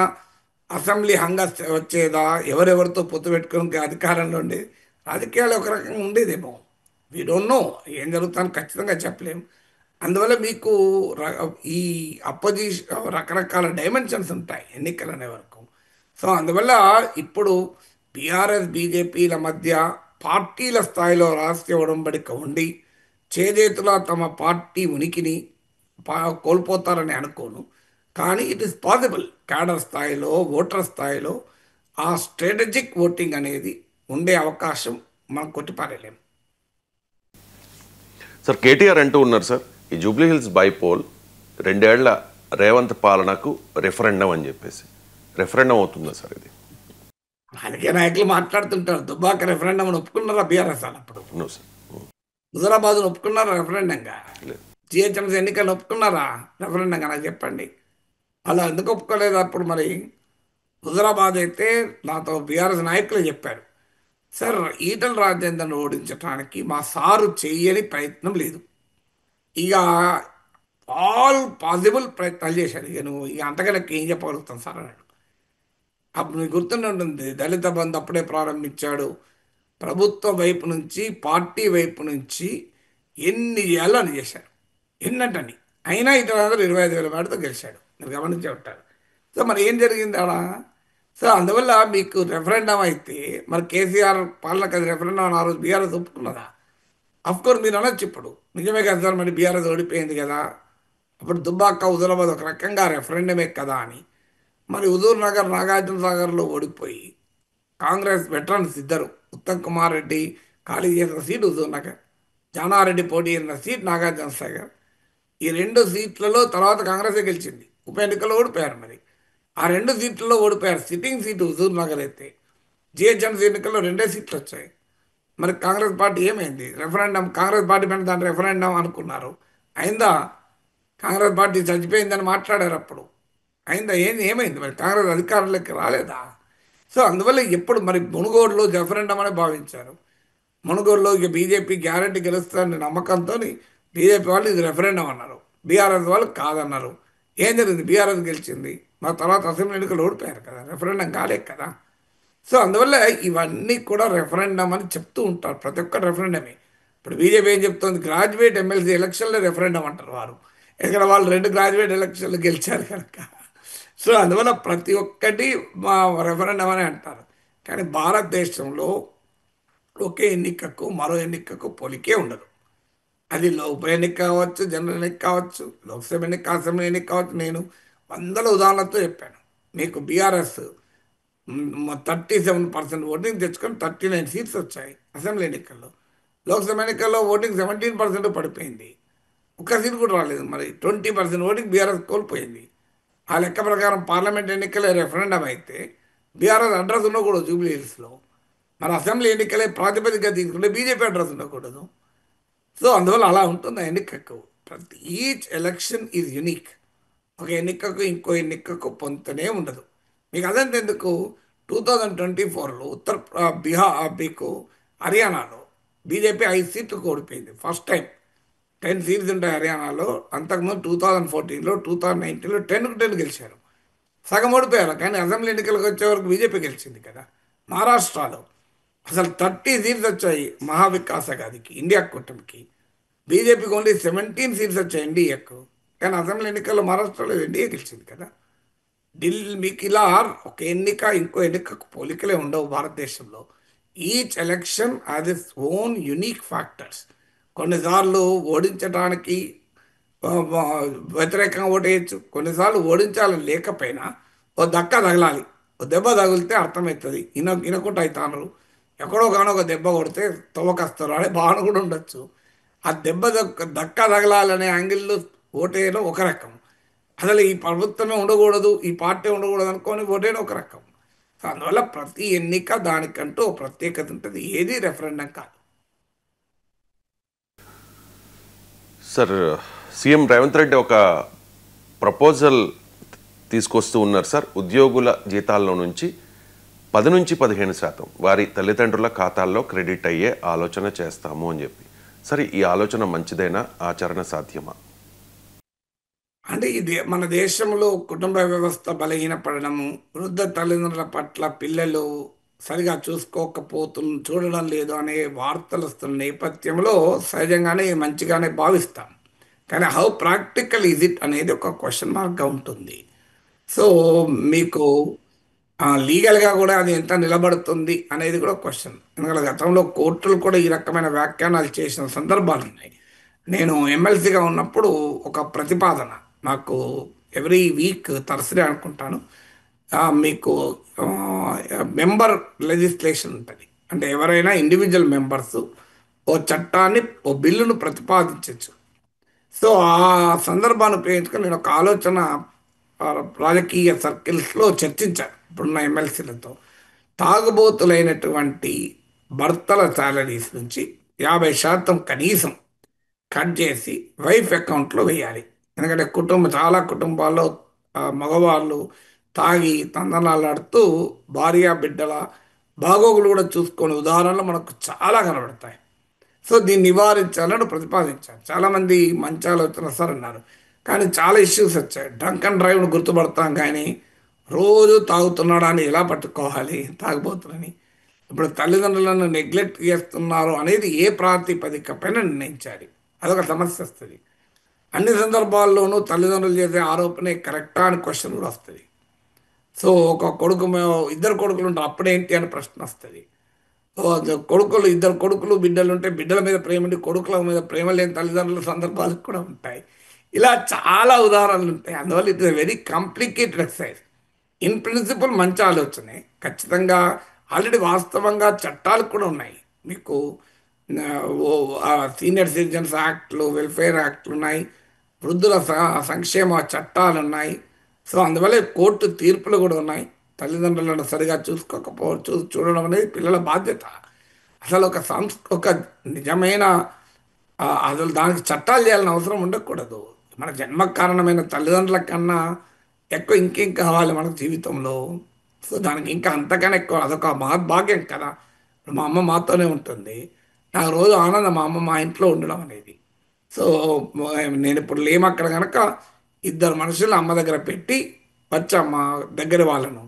అసెంబ్లీ హంగా వచ్చేదా, ఎవరెవరితో పొత్తు పెట్టుకుని అధికారంలో ఉండేది, రాజకీయాలు ఒక రకంగా ఉండేదేమో. వీ డోంట్ నో ఏం జరుగుతుందని ఖచ్చితంగా చెప్పలేము. అందువల్ల మీకు ఈ అపోజిషన్ రకరకాల డైమెన్షన్స్ ఉంటాయి ఎన్నికలు అనే వరకు. సో అందువల్ల ఇప్పుడు బీఆర్ఎస్ బీజేపీల మధ్య పార్టీల స్థాయిలో రహస్య ఉడంబడిక ఉండి చేజేతులా తమ పార్టీ ఉనికిని కోల్పోతారని అనుకోను. కానీ ఇట్ ఈస్ పాసిబుల్ క్యాడర్ స్థాయిలో ఓటర్ స్థాయిలో ఆ స్ట్రాటజిక్ ఓటింగ్ అనేది ఉండే అవకాశం మనం కొట్టిపారేలేం. సార్ కేటీఆర్ అంటూ ఉన్నారు సార్, ఈ జూబ్లీ హిల్స్ బైపోల్ 2 ఏళ్ల రేవంత్ పాలనకు రెఫరెండం అని చెప్పేసి. రెఫరెండం అవుతుందా సార్ ఇది? రాజకీయ నాయకులు మాట్లాడుతుంటారు. దుబ్బాక రెఫరెండం అని ఒప్పుకున్నారా బీఆర్ఎస్ అప్పుడు? No sir. హుజరాబాద్ ఒప్పుకున్నారా రెఫరెండంగా? లేదు. జిహెచ్ఎంసీ ఎన్నికలు ఒప్పుకున్నారా రెఫరెండంగా? నాకు చెప్పండి. అలా ఎందుకు ఒప్పుకోలేదు అప్పుడు? మరి హుజరాబాద్ అయితే నాతో బీఆర్ఎస్ నాయకులే చెప్పారు, సార్ ఈటల రాజేందర్ను ఓడించడానికి మా సారు చెయ్యని ప్రయత్నం లేదు, ఇక ఆల్ పాసిబుల్ ప్రయత్నాలు చేశాడు, ఇక నువ్వు ఇక అంతకనకి ఏం చెప్పగలుగుతాను సార్ అన్నాడు. అప్పుడు మీకు గుర్తుండే ఉంటుంది, దళిత బంధు అప్పుడే ప్రారంభించాడు. ప్రభుత్వం వైపు నుంచి పార్టీ వైపు నుంచి ఎన్ని చేయాలో అని చేశారు, ఎన్నంటని. అయినా ఇతర 25,000 మేడతో గెలిచాడు. మీరు గమనించే ఉంటారు. సో మరి ఏం జరిగింది ఆడ? సో అందువల్ల మీకు రెఫరెండం అయితే మరి కేసీఆర్ పాలనకు అది రెఫరెండం అని ఆ రోజు బీఆర్ఎస్ ఒప్పుకున్నదా? అఫ్కోర్స్ మీరు అనొచ్చు ఇప్పుడు, నిజమే కదా సార్ మరి బీఆర్ఎస్ ఓడిపోయింది కదా, అప్పుడు దుబ్బాక హుజూరాబాద్ ఒక రకంగా రెఫరెండమే కదా అని. మరి హుజూర్ నగర్ నాగార్జున సాగర్లో ఓడిపోయి కాంగ్రెస్ వెటరన్స్ ఇద్దరు, ఉత్తమ్ కుమార్ రెడ్డి ఖాళీ చేసిన సీట్ హుజూర్ నగర్, జానారెడ్డి పోటీ చేసిన సీట్ నాగార్జున సాగర్. ఈ 2 సీట్లలో తర్వాత కాంగ్రెసే గెలిచింది. ఉప ఎన్నికల్లో ఓడిపోయారు. మరి ఆ 2 సీట్లలో ఓడిపోయారు. సిట్టింగ్ సీటు హుజూర్ నగర్ అయితే జిహెచ్ఎంసీ ఎన్నికల్లో 2 సీట్లు వచ్చాయి. మరి కాంగ్రెస్ పార్టీ ఏమైంది? రెఫరెండం, కాంగ్రెస్ పార్టీ పైన దాని రెఫరెండం అనుకున్నారు, అయిందా? కాంగ్రెస్ పార్టీ చచ్చిపోయిందని మాట్లాడారు అప్పుడు, అయిందా? ఏమైంది? మరి కాంగ్రెస్ అధికారంలోకి రాలేదా? సో అందువల్ల ఎప్పుడు మరి మునుగోడులో రెఫరెండం అని భావించారు. మునుగోడులో ఇక బీజేపీ గ్యారంటీ గెలుస్తుందనే నమ్మకంతో బీజేపీ వాళ్ళు ఇది రెఫరెండం అన్నారు, బీఆర్ఎస్ వాళ్ళు కాదన్నారు. ఏం జరిగింది? బీఆర్ఎస్ గెలిచింది. మరి తర్వాత అసెంబ్లీ ఎన్నికలు ఓడిపోయారు కదా, రెఫరెండం కాలేదు కదా. సో అందువల్ల ఇవన్నీ కూడా రెఫరెండం అని చెప్తూ ఉంటారు. ప్రతి ఒక్క రెఫరెండమే. ఇప్పుడు బీజేపీ ఏం చెప్తుంది? గ్రాడ్యుయేట్ ఎమ్మెల్సీ ఎలక్షన్లో రెఫరెండం అంటారు వారు, ఇక్కడ వాళ్ళు 2 గ్రాడ్యుయేట్ ఎలక్షన్లు గెలిచారు కనుక. సో అందువల్ల ప్రతి ఒక్కటి మా రెఫరెండం అని అంటారు. కానీ భారతదేశంలో ఒకే ఎన్నికకు మరో ఎన్నికకు పోలికే ఉండదు. అది ఉప ఎన్నిక కావచ్చు, జనరల్ ఎన్నిక కావచ్చు, లోక్సభ ఎన్నిక, అసెంబ్లీ ఎన్నిక కావచ్చు. నేను వందల ఉదాహరణలతో చెప్పాను మీకు. బీఆర్ఎస్ 37% ఓటింగ్ తెచ్చుకొని 39 సీట్స్ వచ్చాయి అసెంబ్లీ ఎన్నికల్లో. లోక్సభ ఎన్నికల్లో ఓటింగ్ 17% పడిపోయింది, ఒక్క సీట్ కూడా రాలేదు. మరి 20% ఓటింగ్ బీఆర్ఎస్ కోల్పోయింది. ఆ లెక్క ప్రకారం పార్లమెంట్ ఎన్నికలే రెఫరెండం అయితే బీఆర్ఎస్ అడ్రస్ ఉండకూడదు జూబ్లీ హిల్స్లో. మన అసెంబ్లీ ఎన్నికలే ప్రాతిపదికగా తీసుకుంటే బీజేపీ అడ్రస్ ఉండకూడదు. సో అందువల్ల అలా ఉంటుంది ఆ ఎన్నికకు. ప్రతి ఈచ్ ఎలక్షన్ ఈజ్ యునిక్. ఒక ఎన్నికకు ఇంకో ఎన్నికకు పొంతనే ఉండదు. మీకు అదంతా ఎందుకు? 2024లో మీకు హర్యానాలో బీజేపీ 5 సీట్లకు ఓడిపోయింది. ఫస్ట్ టైం 10 సీట్స్ ఉంటాయి హర్యానాలో. అంతకుముందు 2014లో 2019లో 10కు 10 గెలిచారు. సగం ఓడిపోయారు. కానీ అసెంబ్లీ ఎన్నికలకు వచ్చే వరకు బీజేపీ గెలిచింది కదా. మహారాష్ట్రలో అసలు 30 సీట్స్ వచ్చాయి మహావికాస్ అఘాదీకి, ఇండియా కూటమికి. బీజేపీకి ఓన్లీ 17 సీట్స్ వచ్చాయి ఎన్డీఏకు. కానీ అసెంబ్లీ ఎన్నికల్లో మహారాష్ట్రలో ఎన్డీఏ గెలిచింది కదా. మీకు ఇలా ఒక ఎన్నిక ఇంకో ఎన్నికకు పోలికలే ఉండవు భారతదేశంలో. Each election has its own unique factors. కొన్నిసార్లు ఓడించడానికి వ్యతిరేకంగా ఓటేయచ్చు, కొన్నిసార్లు ఓడించాలని లేకపోయినా ఓ దక్క తగలాలి, ఓ దెబ్బ తగిలితే అర్థమవుతుంది వినకుండా అవుతాను. ఎక్కడో కానీ ఒక దెబ్బ కొడితే తవ్వకస్తారు అనే భావన కూడా ఉండొచ్చు. ఆ దెబ్బ దక్క తగలాలనే యాంగిల్లో ఓటేయడం ఒక రకం. అసలు ఈ ప్రభుత్వమే ఉండకూడదు, ఈ పార్టీ ఉండకూడదు అనుకొని ఓటేయడం ఒక రకం. సో అందువల్ల ప్రతి ఎన్నిక దానికంటూ ఒక ప్రత్యేకత ఉంటుంది. ఏది రెఫరెండం కాదు. సార్ సీఎం రేవంత్ రెడ్డి ఒక ప్రపోజల్ తీసుకొస్తూ ఉన్నారు సార్. ఉద్యోగుల జీతాల్లో నుంచి 10 నుంచి 15% వారి తల్లిదండ్రుల ఖాతాల్లో క్రెడిట్ అయ్యే ఆలోచన చేస్తాము అని చెప్పి. సరే, ఈ ఆలోచన మంచిదైనా ఆచరణ సాధ్యమా? అంటే ఇది మన దేశంలో కుటుంబ వ్యవస్థ బలహీనపడడము, వృద్ధ తల్లిదండ్రుల పట్ల పిల్లలు సరిగా చూడడం లేదు అనే వార్తలు వస్తున్న నేపథ్యంలో సహజంగానే మంచిగానే భావిస్తాం. కానీ హౌ ప్రాక్టికల్ ఈజ్ ఇట్ అనేది ఒక క్వెషన్ మార్క్‌గా ఉంటుంది. సో, మీకు లీగల్‌గా గూడా అది ఎంత నిలబడుతుంది అనేది కూడా క్వెషన్. ఎందుకంటే గతంలో కోర్టులు కూడా ఈ రకమైన వ్యాఖ్యానాలు చేసిన సందర్భాలున్నాయి. నేను ఎమ్మెల్సీగా ఉన్నప్పుడు ఒక ప్రతిపాదన నాకు ఎవ్రీ వీక్ థర్స్‌డే అనుకుంటాను. మీకు మెంబర్ లెజిస్లేషన్ ఉంటది. అంటే ఎవరైనా ఇండివిడ్యువల్ మెంబర్స్ ఓ చట్టాన్ని, ఓ బిల్లును ప్రతిపాదించొచ్చు. సో, ఆ సందర్భాన్ని ఉపయోగించుకొని నేను ఒక ఆలోచన రాజకీయ సర్కిల్స్‌లో చర్చించాను. ఇప్పుడున్న ఎమ్మెల్సీలతో. తాగుబోతులైనటువంటి భర్తల సాలరీస్ నుంచి 50% కనీసం కట్ చేసి వైఫ్ అకౌంట్‌లో వేయాలి. ఎందుకంటే చాలా కుటుంబాల్లో మగవాళ్ళు తాగి తందనాలాడుతూ భార్య, బిడ్డల బాగోగులు కూడా చూసుకోని ఉదాహరణలు మనకు చాలా కనబడతాయి. సో, దీన్ని నివారించాలని ప్రతిపాదించారు. చాలామంది మంచి ఆలోచన సార్ అన్నారు. కానీ చాలా ఇష్యూస్ వచ్చాయి. డ్రంక్ అండ్ డ్రైవ్‌ని గుర్తుపడతాం గానీ, రోజు తాగుతున్నాడని ఎలా పట్టుకోవాలి తాగుబోతులని? ఇప్పుడు తల్లిదండ్రులను నెగ్లెక్ట్ చేస్తున్నారు అనేది ఏ ప్రాతిపదిక పైన నిర్ణయించాలి? అదొక సమస్య వస్తది. అన్ని సందర్భాల్లోనూ తల్లిదండ్రులు చేసే ఆరోపణే కరెక్టా అని క్వెషన్ కూడా వస్తది. సో, ఒక కొడుకు ఇద్దరు కొడుకులుంటే అప్పుడేంటి అని ప్రశ్న వస్తది. ఇద్దరు కొడుకులు, బిడ్డలుంటే బిడ్డల మీద ప్రేమ ఉండి, కొడుకుల మీద ప్రేమ లేని తల్లిదండ్రుల సందర్భాలు కూడా ఉంటాయి. ఇలా చాలా ఉదాహరణలుంటాయి. అందువల్ల it is a very complicated exercise. In principle మంచి ఆలోచనే. ఖచ్చితంగా ఆల్రెడీ వాస్తవంగా చట్టాలు కూడా ఉన్నాయి. మీకు సీనియర్ సిటిజన్స్ యాక్ట్‌లు, వెల్ఫేర్ యాక్ట్‌లున్నాయి. వృద్ధుల సంక్షేమ చట్టాలున్నాయి. సో, అందువల్ల కోర్టు తీర్పులు గూడా ఉన్నాయి. తల్లిదండ్రులను సరిగా చూడడం అనేది పిల్లల బాధ్యత. అసలు ఒక నిజమైన అసలు దానికి చట్టాలు చేయాల్సిన అవసరం ఉండకూడదు. మన జన్మకు కారణమైన తల్లిదండ్రుల కన్నా ఎక్కువ ఇంకేం కావాలి మనకు జీవితంలో? సో, దానికి ఇంకా అంతకన్నా ఎక్కువ అదొక మహద్భాగ్యం కదా! మా అమ్మ మాతోనే ఉంటుంది. నాకు రోజు ఆనందం మా అమ్మ మా ఇంట్లో ఉండడం అనేది. సో, నేనిప్పుడు లేమక్కడ గనక ఇద్దరు మనుషుల్ని అమ్మ దగ్గర పెట్టి వచ్చాం మా దగ్గర వాళ్ళను.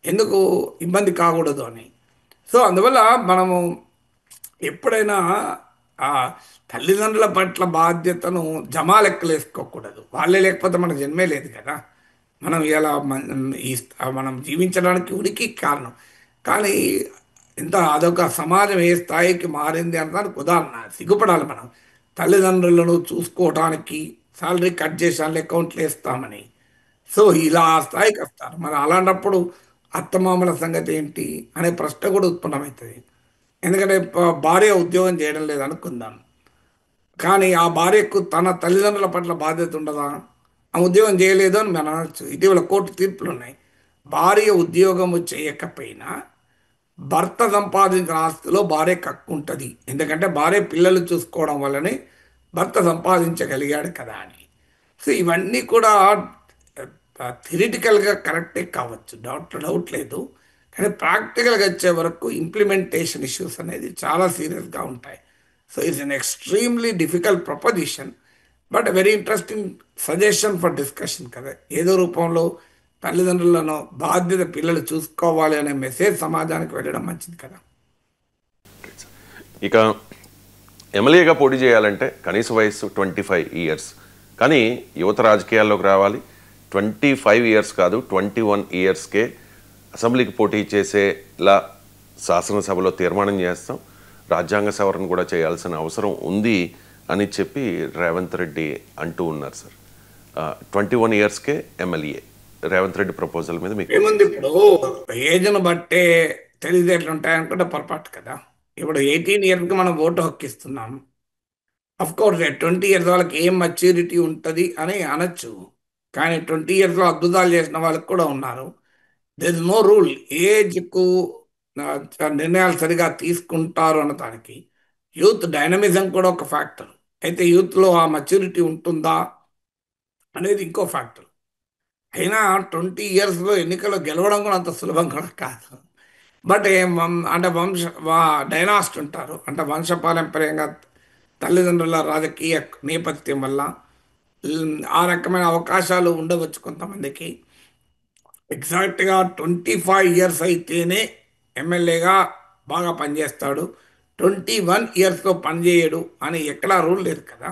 ఎందుకు ఇబ్బంది కాకూడదు అని. సో, అందువల్ల మనము ఎప్పుడైనా ఆ తల్లిదండ్రుల పట్ల బాధ్యతను జమాలెక్కలేసుకోకూడదు. వాళ్ళే లేకపోతే మన జన్మే లేదు కదా! మనం ఇలా మనం జీవించడానికి ఉనికి కారణం. కానీ అదొక సమాజం ఏ స్థాయికి మారింది అనడానికి ఉదాహరణ సిగ్గుపడాలి మనం. తల్లిదండ్రులను చూసుకోవటానికి సాలరీ కట్ చేసి ఆళ్ళ అకౌంట్‌లో ఏస్తామని. సో, ఇలా ఆ స్థాయికొస్తారు. మరి అలాంటప్పుడు అత్తమామల సంగతేంటి అనే ప్రశ్న కూడా ఉత్పన్నమైతది. ఎందుకంటే భార్య ఉద్యోగం చేయడం లేదనుకుందాం. కానీ ఆ భార్యకు తన తల్లిదండ్రుల పట్ల బాధ్యత ఉండదా? ఆమె ఉద్యోగం చేయలేదు అని మనం అనొచ్చు. ఇటీవల కోర్టు తీర్పులున్నాయి. భార్య ఉద్యోగము చేయకపోయినా భర్త సంపాదించిన ఆస్తిలో భార్యకు హక్కుంటది. ఎందుకంటే భార్య పిల్లలు చూసుకోవడం వల్లనే భర్త సంపాదించగలిగాడు కదా అని. సో, ఇవన్నీ కూడా థియరిటికల్‌గా కరెక్టే కావచ్చు. డౌట్ లేదు. కానీ ప్రాక్టికల్‌గా వచ్చే వరకు ఇంప్లిమెంటేషన్ ఇష్యూస్ అనేది చాలా సీరియస్‌గా ఉంటాయి. So, it's an extremely difficult proposition. But very interesting suggestion for discussion కదా! ఏదో రూపంలో తల్లిదండ్రులను బాధ్యత పిల్లలు చూసుకోవాలి అనే మెసేజ్ సమాజానికి వెళ్ళడం మంచిది కదా! ఇక ఎమ్మెల్యేగా పోటీ చేయాలంటే కనీస వయస్సు 25 ఇయర్స్. కానీ యువత రాజకీయాల్లోకి రావాలి. 25 ఇయర్స్ కాదు, 21 ఇయర్స్కే అసెంబ్లీకి పోటీ చేసేలా శాసనసభలో తీర్మానం చేస్తాం. రాజ్యాంగ సవరణ కూడా చేయాల్సిన అవసరం ఉంది అని చెప్పి రేవంత్ రెడ్డి అంటూ ఉన్నారు సార్. 21 ఇయర్స్కే ఎమ్మెల్యే రేవంత్ రెడ్డి ప్రపోజల్ మీద మీకు ఏముంది ఇప్పుడు ఏజ్‌ను బట్టే తెలివితేటలు ఉంటాయనుకుంటే పొరపాటు కదా! ఇప్పుడు 18 ఇయర్స్‌కి మనం ఓటు హక్కు ఇస్తున్నాం. ఆఫ్‌కోర్స్ 20 ఇయర్స్ వాళ్ళకి ఏం మెచ్యూరిటీ ఉంటది అని అనొచ్చు. కానీ 20 ఇయర్స్‌లో అద్భుతాలు చేసిన వాళ్ళు కూడా ఉన్నారు. There is no rule. ఏజ్‌కు నిర్ణయాలు సరిగా తీసుకుంటారు అన్న దానికి. యూత్ డైనమిజం కూడా ఒక ఫ్యాక్టర్. అయితే యూత్‌లో ఆ మెచ్యూరిటీ ఉంటుందా అనేది ఇంకో ఫ్యాక్టర్. అయినా 20 ఇయర్స్‌లో ఎన్నికల్లో గెలవడం కూడా అంత సులభం కూడా కాదు. బట్ ఏం అంటే డైనాస్ట్ ఉంటారు. అంటే వంశపారంపర్యంగా తల్లిదండ్రుల రాజకీయ నేపథ్యం వల్ల ఆ రకమైన అవకాశాలు ఉండవచ్చు కొంతమందికి. ఎగ్జాక్ట్‌గా 25 ఇయర్స్ అయితేనే ఎమ్మెల్యేగా బాగా పనిచేస్తాడు. 21 ఇయర్స్‌లో పనిచేయడు అని ఎక్కడా రూల్ లేదు కదా!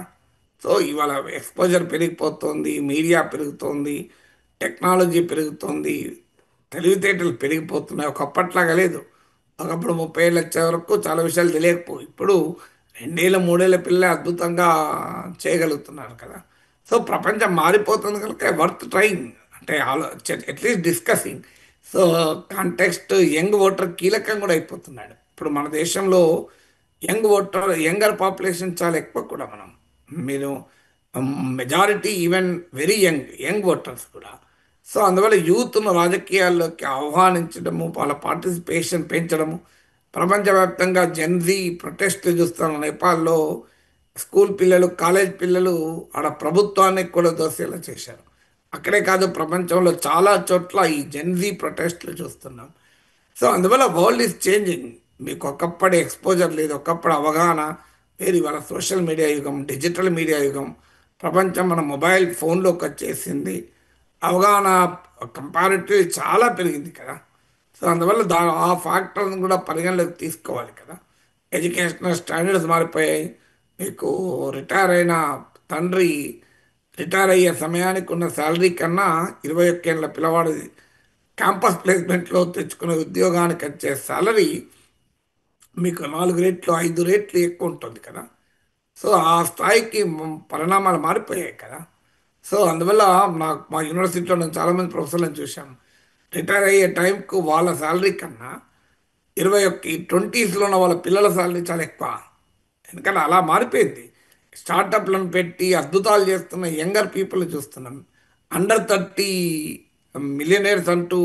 సో, ఇవాళ ఎక్స్‌పోజర్ పెరిగిపోతుంది. మీడియా పెరుగుతోంది. టెక్నాలజీ పెరుగుతోంది. తెలివితేటలు పెరిగిపోతున్నాయి. ఒకప్పట్లాగా లేదు. ఒకప్పుడు 30 ఏళ్ళు వచ్చే వరకు చాలా విషయాలు తెలియకపోవు. ఇప్పుడు 2 ఏళ్ల, 3 ఏళ్ల పిల్లలే అద్భుతంగా చేయగలుగుతున్నారు కదా! సో, ప్రపంచం మారిపోతుంది కనుక వర్త్ ట్రైయింగ్. అంటే at least discussing. So, context young voter కీలకం కూడా అయిపోతున్నాడు. ఇప్పుడు మన దేశంలో యంగర్ పాపులేషన్ చాలా ఎక్కువ కూడా మనం. మీరు majority even very young voters కూడా. సో, అందువల్ల యూత్‌ను రాజకీయాల్లోకి ఆహ్వానించడము, వాళ్ళ పార్టిసిపేషన్ పెంచడము, ప్రపంచవ్యాప్తంగా జెన్‌జీ ప్రొటెస్ట్‌లు చూస్తున్న నేపాల్‌లో స్కూల్ పిల్లలు, కాలేజ్ పిల్లలు ఆడ ప్రభుత్వాన్ని కూలదోసేలా చేశారు. అక్కడే కాదు ప్రపంచంలో చాలా చోట్ల ఈ జెన్‌జీ ప్రొటెస్ట్‌లు చూస్తున్నాం. సో, అందువల్ల వరల్డ్ ఈస్ చేంజింగ్. మీకు ఒకప్పటి ఎక్స్‌పోజర్ లేదు. ఒకప్పుడు అవగాహన వేరు. ఇవాళ సోషల్ మీడియా యుగం, డిజిటల్ మీడియా యుగం. ప్రపంచం మన మొబైల్ ఫోన్‌లోకొచ్చేసింది. అవగాహన కంపారిటివ్‌లీ చాలా పెరిగింది కదా! సో, అందువల్ల ఆ ఫ్యాక్టర్‌ని కూడా పరిగణలోకి తీసుకోవాలి కదా! ఎడ్యుకేషనల్ స్టాండర్డ్స్ మారిపోయాయి. మీకు రిటైర్ అయిన తండ్రి రిటైర్ అయ్యే సమయానికి ఉన్న సాలరీ కన్నా 21 ఏళ్ల పిల్లవాడు క్యాంపస్ ప్లేస్మెంట్‌లో తెచ్చుకునే ఉద్యోగానికి వచ్చే సాలరీ మీకు 4 రెట్లు, 5 రెట్లు ఎక్కువ ఉంటుంది కదా! సో, ఆ స్థాయికి పరిణామాలు మారిపోయాయి కదా! సో, అందువల్ల మా యూనివర్సిటీలో నేను చాలామంది ప్రొఫెసర్‌లను చూశాను. రిటైర్ అయ్యే టైంకు వాళ్ళ సాలరీ కన్నా 20స్‌లో ఉన్న వాళ్ళ పిల్లల సాలరీ చాలా ఎక్కువ. ఎందుకంటే అలా మారిపోయింది. స్టార్టప్‌లను పెట్టి అద్భుతాలు చేస్తున్న యంగర్ పీపుల్‌ని చూస్తున్నాం. అండర్ 30 మిలియనీర్స్ అంటూ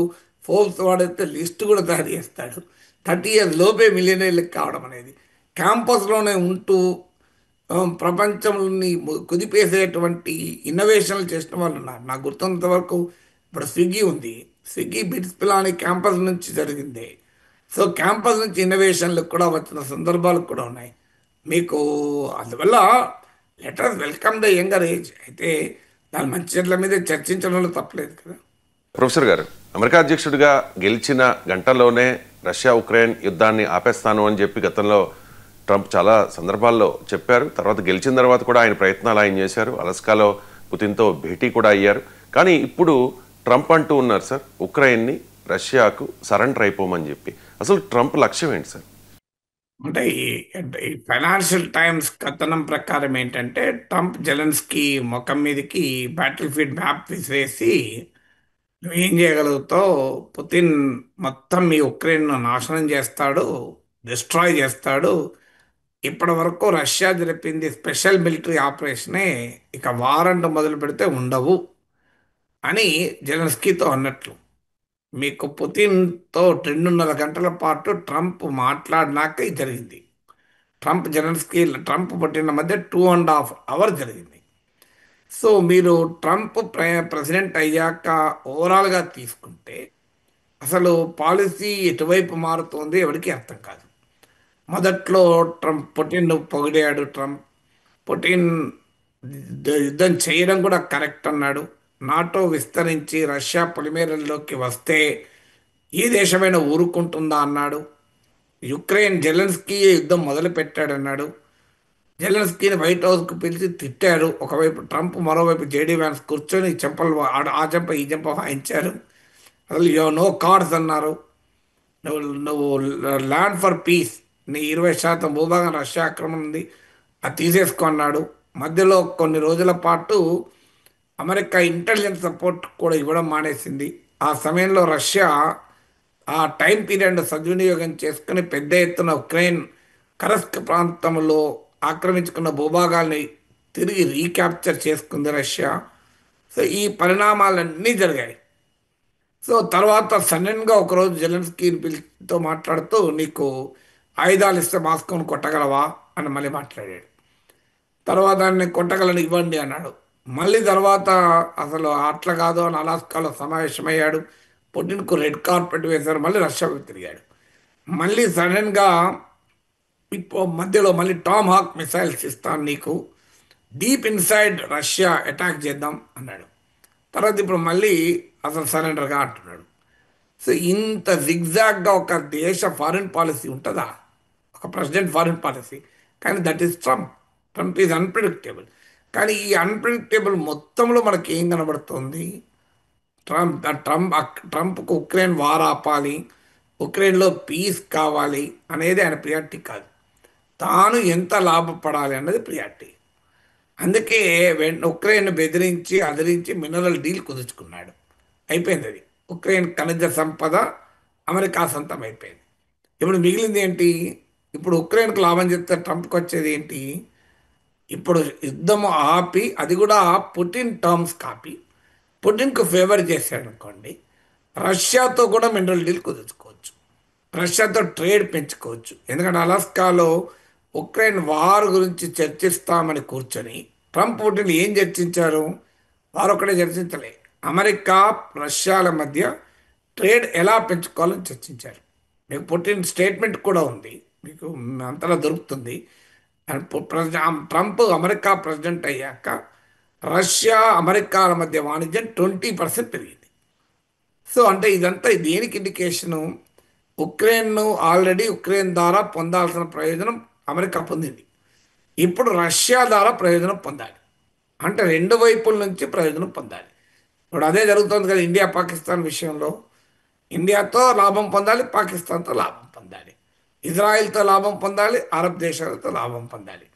ఫోర్బ్స్ వాడైతే లిస్ట్ కూడా తయారు చేస్తాడు. 30 ఇయర్స్ లోపే మిలియనీర్‌లకి కావడం అనేది. క్యాంపస్‌లోనే ఉంటూ ప్రపంచంని కుదిపేసేటువంటి ఇన్నోవేషన్‌లు చేసిన వాళ్ళున్నారు. నాకు గుర్తున్నంత వరకు ఇప్పుడు స్విగ్గీ ఉంది. స్విగ్గీ బిట్స్ పిలాని క్యాంపస్ నుంచి జరిగిందే. సో, క్యాంపస్ నుంచి ఇన్నోవేషన్‌లకు కూడా వచ్చిన సందర్భాలు కూడా ఉన్నాయి. మీకు అందువల్ల let us welcome the younger age. అయితే దాని మంచి చెడ్ల మీద చర్చించడంలో తప్పలేదు కదా! ప్రొఫెసర్ గారు, అమెరికా అధ్యక్షుడిగా గెలిచిన గంటలోనే రష్యా ఉక్రెయిన్ యుద్ధాన్ని ఆపేస్తాను అని చెప్పి గతంలో ట్రంప్ చాలా సందర్భాల్లో చెప్పారు. తర్వాత గెలిచిన తర్వాత కూడా ఆయన ప్రయత్నాలు ఆయన చేశారు. అలస్కాలో పుతిన్తో భేటీ కూడా అయ్యారు. కానీ ఇప్పుడు ట్రంప్ అంటూ ఉన్నారు సార్, ఉక్రెయిన్ని రష్యాకు సరెండర్ అయిపోమని చెప్పి. అసలు ట్రంప్ లక్ష్యం ఏంటి సార్? అంటే ఈ ఫైనాన్షియల్ టైమ్స్ కథనం ప్రకారం ఏంటంటే ట్రంప్ జెలెన్స్కీ ముఖం మీదకి బ్యాటిల్ ఫీల్డ్ మ్యాప్ విసిరేసి నువ్వేం చేయగలుగుతావు, పుతిన్ మొత్తం మీ ఉక్రెయిన్ నాశనం చేస్తాడు, డిస్ట్రాయ్ చేస్తాడు. ఇప్పటి వరకు రష్యా జరిపింది స్పెషల్ మిలిటరీ ఆపరేషనే, ఇక వారంట్ మొదలు పెడితే ఉండవు అని జెలెన్స్కీతో అన్నట్లు. మీకు పుతిన్‌తో 2:30 గంటల పాటు ట్రంప్ మాట్లాడినాక ఇది జరిగింది. ట్రంప్ పుట్టిన మధ్య 2½ అవర్ జరిగింది. సో, మీరు ట్రంప్ ప్రెసిడెంట్ అయ్యాక ఓవరాల్‌గా తీసుకుంటే అసలు పాలిసీ ఎటువైపు మారుతోంది ఎవరికీ అర్థం కాదు. మొదట్లో పుటిన్‌ను పొగిడాడు ట్రంప్. పుటిన్ యుద్ధం చేయడం కూడా కరెక్ట్ అన్నాడు. నాటో విస్తరించి రష్యా పొలిమేరల్లోకి వస్తే ఏ దేశమైనా ఊరుకుంటుందా అన్నాడు. యుక్రెయిన్ జెలెన్స్కీయే యుద్ధం మొదలుపెట్టాడన్నాడు. జెలెన్స్కీని వైట్ హౌస్‌కు పిలిచి తిట్టారు. ఒకవైపు ట్రంప్, మరోవైపు జేడీ వ్యాన్స్ కూర్చొని చెంపలు ఆ చెంప ఈ చెంప వాయించారు. అసలు యు హావ్ నో కార్డ్స్ అన్నారు. నువ్వు నువ్వు ల్యాండ్ ఫర్ పీస్, నీ 20% భూభాగం రష్యా ఆక్రమణ ఉంది, అది తీసేసుకో అన్నాడు. మధ్యలో కొన్ని రోజుల పాటు అమెరికా ఇంటెలిజెన్స్ సపోర్ట్ కూడా ఇవ్వడం మానేసింది. ఆ సమయంలో రష్యా ఆ టైం పీరియడ్ సద్వినియోగం చేసుకుని పెద్ద ఎత్తున ఉక్రెయిన్ కరస్క్ ప్రాంతంలో ఆక్రమించుకున్న భూభాగాల్ని తిరిగి రీక్యాప్చర్ చేసుకుంది రష్యా. సో, ఈ పరిణామాలన్నీ జరిగాయి. సో, తర్వాత సడెన్‌గా ఒకరోజు జెలెన్స్కీని పిలిచితో మాట్లాడుతూ, "నీకు ఆయుధాలు ఇస్తే మాస్కోని కొట్టగలవా?" అని మళ్ళీ మాట్లాడాడు. తర్వాత "నేను కొట్టగలను ఇవ్వండి" అన్నాడు. మళ్ళీ తర్వాత అసలు అట్లా కాదు అని అలాస్కాలో సమావేశమయ్యాడు. పుటిన్‌కు రెడ్ కార్పెట్ వేశారు. మళ్ళీ రష్యా వైపు తిరిగాడు. మళ్ళీ సడెన్‌గా మధ్యలో మళ్ళీ టామ్ హాక్ మిసైల్స్ ఇస్తాను నీకు, డీప్ ఇన్సైడ్ రష్యా అటాక్ చేద్దాం అన్నాడు. తర్వాత ఇప్పుడు మళ్ళీ అసలు సరెండర్గా అంటున్నాడు. సో ఇంత జిగ్జాగ్గా ఒక దేశ ఫారిన్ పాలసీ ఉంటుందా, ఒక ప్రెసిడెంట్ ఫారిన్ పాలసీ? కానీ that is Trump. Trump is unpredictable. కానీ ఈ అన్ప్రిడిక్టబుల్ మొత్తంలో మనకి ఏం కనబడుతుంది? ట్రంప్కు ఉక్రెయిన్ వార్ ఆపాలి, ఉక్రెయిన్లో పీస్ కావాలి అనేది ఆయన ప్రియారిటీ కాదు. తాను ఎంత లాభపడాలి అన్నది ప్రియారిటీ. అందుకే ఉక్రెయిన్ బెదిరించి అదిరించి మినరల్ డీల్ కుదుర్చుకున్నాడు. అయిపోయింది అది. ఉక్రెయిన్ ఖనిజ సంపద అమెరికా సొంతం అయిపోయింది. ఇప్పుడు మిగిలింది ఏంటి? ఇప్పుడు ఉక్రెయిన్కు లాభం చెప్తే ట్రంప్కి వచ్చేది ఏంటి? ఇప్పుడు యుద్ధము ఆపి, అది కూడా పుటిన్ టర్మ్స్ కాపీ, పుటిన్కు ఫేవర్ చేశాడు అనుకోండి, రష్యాతో కూడా మినరల్ డీల్ కుదుర్చుకోవచ్చు, రష్యాతో ట్రేడ్ పెంచుకోవచ్చు. ఎందుకంటే అలాస్కాలో ఉక్రెయిన్ వార్ గురించి చర్చిస్తామని కూర్చొని ట్రంప్ పుటిన్ ఏం చర్చించారు? వారు ఒకటే చర్చించలే, అమెరికా రష్యాల మధ్య ట్రేడ్ ఎలా పెంచుకోవాలని చర్చించారు. మీకు పుటిన్ స్టేట్మెంట్ కూడా ఉంది, మీకు అంతలా దొరుకుతుంది. ట్రంప్ అమెరికా ప్రెసిడెంట్ అయ్యాక రష్యా అమెరికాల మధ్య వాణిజ్యం 20% పెరిగింది. సో అంటే ఇదంతా దేనికి ఇండికేషను? ఉక్రెయిన్ను ఆల్రెడీ ఉక్రెయిన్ ద్వారా పొందాల్సిన ప్రయోజనం అమెరికా పొందింది. ఇప్పుడు రష్యా ద్వారా ప్రయోజనం పొందాలి. అంటే రెండు వైపుల నుంచి ప్రయోజనం పొందాలి. ఇప్పుడు అదే జరుగుతుంది కదా ఇండియా పాకిస్తాన్ విషయంలో. ఇండియాతో లాభం పొందాలి, పాకిస్తాన్తో లాభం పొందాలి, ఇజ్రాయెల్తో లాభం పొందాలి, అరబ్ దేశాలతో లాభం పొందాలి.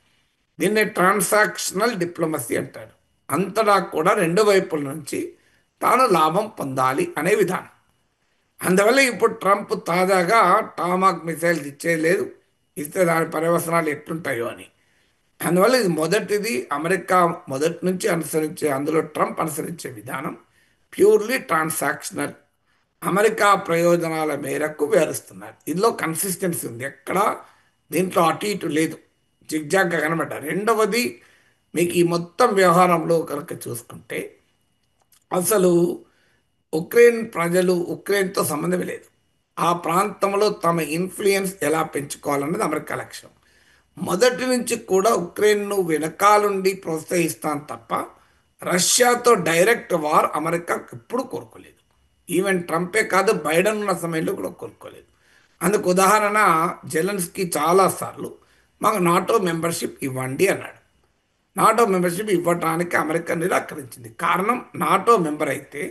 దీన్ని ట్రాన్సాక్షనల్ డిప్లొమసీ అంటారు. అంతటా కూడా రెండు వైపుల నుంచి తాను లాభం పొందాలి అనే విధానం. అందువల్ల ఇప్పుడు ట్రంప్ తాజాగా టామాక్ మిసైల్స్ ఇచ్చేది లేదు, ఇస్తే దాని పర్యవసనాలు ఎట్లుంటాయో అని. అందువల్ల ఇది మొదటిది అమెరికా మొదటి నుంచి అనుసరించే, అందులో ట్రంప్ అనుసరించే విధానం ప్యూర్లీ ట్రాన్సాక్షనల్, అమెరికా ప్రయోజనాల మేరకు వ్యవహరిస్తున్నారు. ఇందులో కన్సిస్టెన్సీ ఉంది, ఎక్కడ దీంట్లో అటు ఇటు లేదు, జిగ్జాగ్గా కనబడ్డ. రెండవది, మీకు ఈ మొత్తం వ్యవహారంలో కనుక చూసుకుంటే అసలు ఉక్రెయిన్ ప్రజలు ఉక్రెయిన్తో సంబంధమే లేదు. ఆ ప్రాంతంలో తమ ఇన్ఫ్లుయెన్స్ ఎలా పెంచుకోవాలన్నది అమెరికా లక్ష్యం. మొదటి నుంచి కూడా ఉక్రెయిన్ను వెనకాలండి ప్రోత్సహిస్తాను తప్ప రష్యాతో డైరెక్ట్ వార్ అమెరికా ఎప్పుడు కోరుకోలేదు. ఈవెన్ ట్రంపే కాదు, బైడెన్ ఉన్న సమయంలో కూడా కోరుకోలేదు. అందుకు ఉదాహరణ, జెలెన్స్కీ చాలాసార్లు మాకు నాటో మెంబర్షిప్ ఇవ్వండి అన్నాడు. నాటో మెంబర్షిప్ ఇవ్వటానికి అమెరికా నిరాకరించింది. కారణం, నాటో మెంబర్ అయితే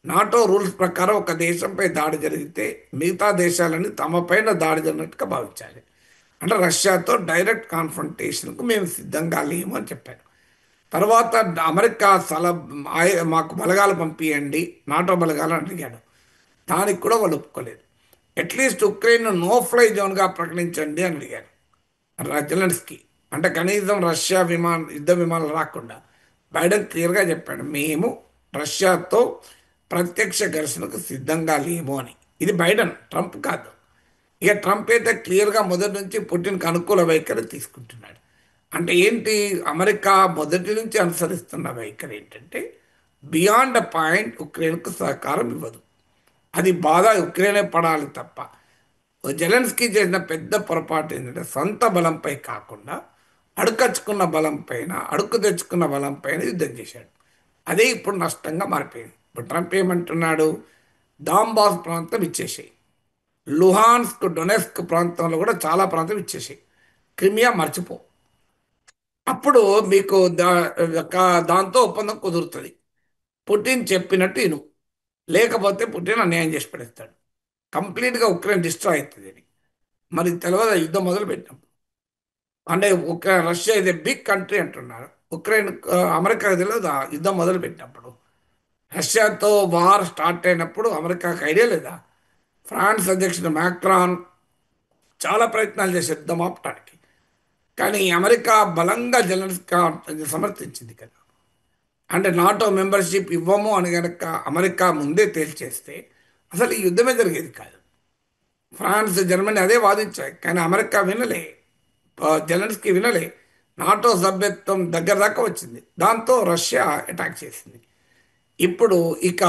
నాటో రూల్స్ ప్రకారం ఒక దేశంపై దాడి జరిగితే మిగతా దేశాలని తమపైన దాడి జరిగినట్టుగా భావించాలి. అంటే రష్యాతో డైరెక్ట్ కాన్ఫ్రంటేషన్కు మేము సిద్ధంగా లేము అని చెప్పారు. తర్వాత అమెరికా మాకు బలగాలు పంపించండి, నాటో బలగాలు అడిగాడు. దానికి కూడా వాళ్ళు ఒప్పుకోలేదు. అట్లీస్ట్ ఉక్రెయిన్ నో ఫ్లై జోన్గా ప్రకటించండి అని అడిగారు జెలెన్స్కీ. అంటే కనీసం రష్యా యుద్ధ విమానాలు రాకుండా. బైడెన్ క్లియర్గా చెప్పాడు, మేము రష్యాతో ప్రత్యక్ష ఘర్షణకు సిద్ధంగా లేము అని. ఇది బైడెన్, ట్రంప్ కాదు. ఇక ట్రంప్ అయితే క్లియర్గా మొదటి నుంచి పుటిన్కి అనుకూల వైఖరి తీసుకుంటున్నాడు. అంటే ఏంటి? అమెరికా మొదటి నుంచి అనుసరిస్తున్న వైఖరి ఏంటంటే బియాండ్ అ పాయింట్ ఉక్రెయిన్కు సహకారం ఇవ్వదు. అది బాధ ఉక్రెయినే పడాలి తప్ప. జెలెన్స్కీ చేసిన పెద్ద పొరపాటు ఏంటంటే సొంత బలంపై కాకుండా అడుకచ్చుకున్న బలం పైన, అడుక్కు తెచ్చుకున్న బలం పైన యుద్ధం చేశాడు. అదే ఇప్పుడు నష్టంగా మారిపోయింది. ఇప్పుడు ట్రంప్ ఏమంటున్నాడు? డాంబాస్ ప్రాంతం ఇచ్చేసాయి, లుహాన్స్క్ డొనెస్క్ ప్రాంతంలో కూడా చాలా ప్రాంతం ఇచ్చేసాయి, క్రిమియా మర్చిపో. అప్పుడు మీకు దాంతో ఒప్పందం కుదురుతుంది. పుటిన్ చెప్పినట్టు ఇను, లేకపోతే పుటిన్ అన్యాయం చేసి పడేస్తాడు, కంప్లీట్గా ఉక్రెయిన్ డిస్ట్రాయ్ అవుతుంది అని. మరి తెలియదు యుద్ధం మొదలు పెట్టినాం అంటే రష్యా ఇది బిగ్ కంట్రీ అంటున్నారు. ఉక్రెయిన్ అమెరికాకు తెలియదు యుద్ధం మొదలు పెట్టినప్పుడు. రష్యాతో వార్ స్టార్ట్ అయినప్పుడు అమెరికాకు ఐడియా లేదా? ఫ్రాన్స్ అధ్యక్షుడు మ్యాక్రాన్ చాలా ప్రయత్నాలు చేసి యుద్ధం ఆపటానికి, కానీ అమెరికా బలంగా జెలెన్స్కీ సమర్థించింది కదా. అంటే నాటో మెంబర్షిప్ ఇవ్వము అని కనుక అమెరికా ముందే తేల్చేస్తే అసలు ఈ యుద్ధమే జరిగేది కాదు. ఫ్రాన్స్, జర్మనీ అదే వాదించాయి, కానీ అమెరికా వినలే, జెలెన్స్కీ వినలే. నాటో సభ్యత్వం దగ్గర దాకా వచ్చింది, దాంతో రష్యా అటాక్ చేసింది. ఇప్పుడు ఇక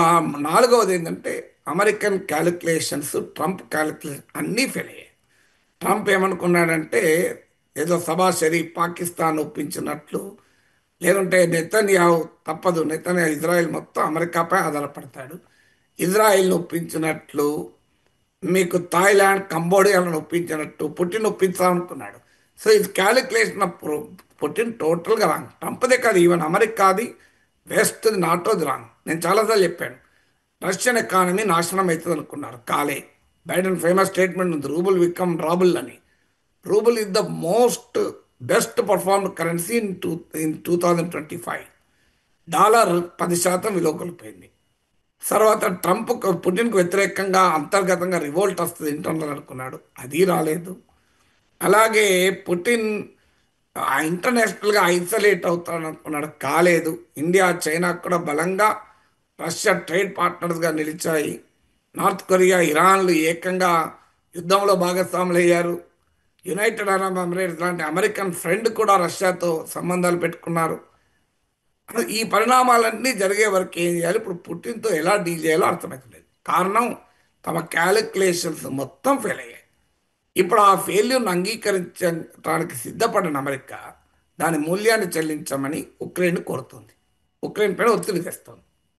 నాలుగవది ఏంటంటే అమెరికన్ క్యాలిక్యులేషన్స్, ట్రంప్ క్యాలిక్యులేషన్ అన్నీ ఫెయిల్ అయ్యాయి. ట్రంప్ ఏమనుకున్నాడంటే ఏదో సభాషరి పాకిస్తాన్ ఒప్పించినట్లు లేకుంటే నెతన్యాహు తప్పదు. నెతన్యాహు ఇజ్రాయెల్ మొత్తం అమెరికాపై ఆధారపడతాడు. ఇజ్రాయెల్ను ఒప్పించినట్లు మీకు థాయిలాండ్ కంబోడియాలను ఒప్పించినట్టు పుటిన్ ఒప్పించాలనుకున్నాడు. సో ఇది క్యాలిక్యులేషన్ ఆఫ్ పుటిన్ టోటల్గా రాంగ్. ట్రంప్దే కాదు, ఈవెన్ అమెరికాది, వెస్ట్ నాటోది రాంగ్. నేను చాలాసార్లు చెప్పాను, రష్యన్ ఎకానమీ నాశనం అవుతుంది అనుకున్నారు, కాలే. బైడెన్ ఫేమస్ స్టేట్మెంట్ ఉంది, రూబుల్ వికమ్ రాబుల్ అని. Rouble is the most best performed currency in 2025. Dollar 10% విలువ కోల్పోయింది. తర్వాత ట్రంప్ పుటిన్కు వ్యతిరేకంగా అంతర్గతంగా రివోల్ట్ వస్తుంది ఇంటర్నల్ అనుకున్నాడు, అది రాలేదు. అలాగే పుటిన్ ఇంటర్నేషనల్గా ఐసోలేట్ అవుతాడు అనుకున్నాడు, కాలేదు. ఇండియా చైనా కూడా బలంగా రష్యా ట్రేడ్ పార్ట్నర్స్గా నిలిచాయి. నార్త్ కొరియా ఇరాన్లు ఏకంగా యుద్ధంలో భాగస్వాములు అయ్యారు. యునైటెడ్ అరబ్ ఎమిరేట్స్ లాంటి అమెరికన్ ఫ్రెండ్ కూడా రష్యాతో సంబంధాలు పెట్టుకున్నారు. ఈ పరిణామాలన్నీ జరిగే వరకు ఏం చేయాలి, ఇప్పుడు పుటిన్తో ఎలా డీల్ చేయాలో అర్థమవుతలేదు. కారణం, తమ క్యాలిక్యులేషన్స్ మొత్తం ఫెయిల్ అయ్యాయి. ఇప్పుడు ఆ ఫెయిల్యూర్ను అంగీకరించడానికి సిద్ధపడిన అమెరికా దాని మూల్యాన్ని చెల్లించమని ఉక్రెయిన్ కోరుతుంది, ఉక్రెయిన్ పైన ఒత్తిడి తెస్తుంది.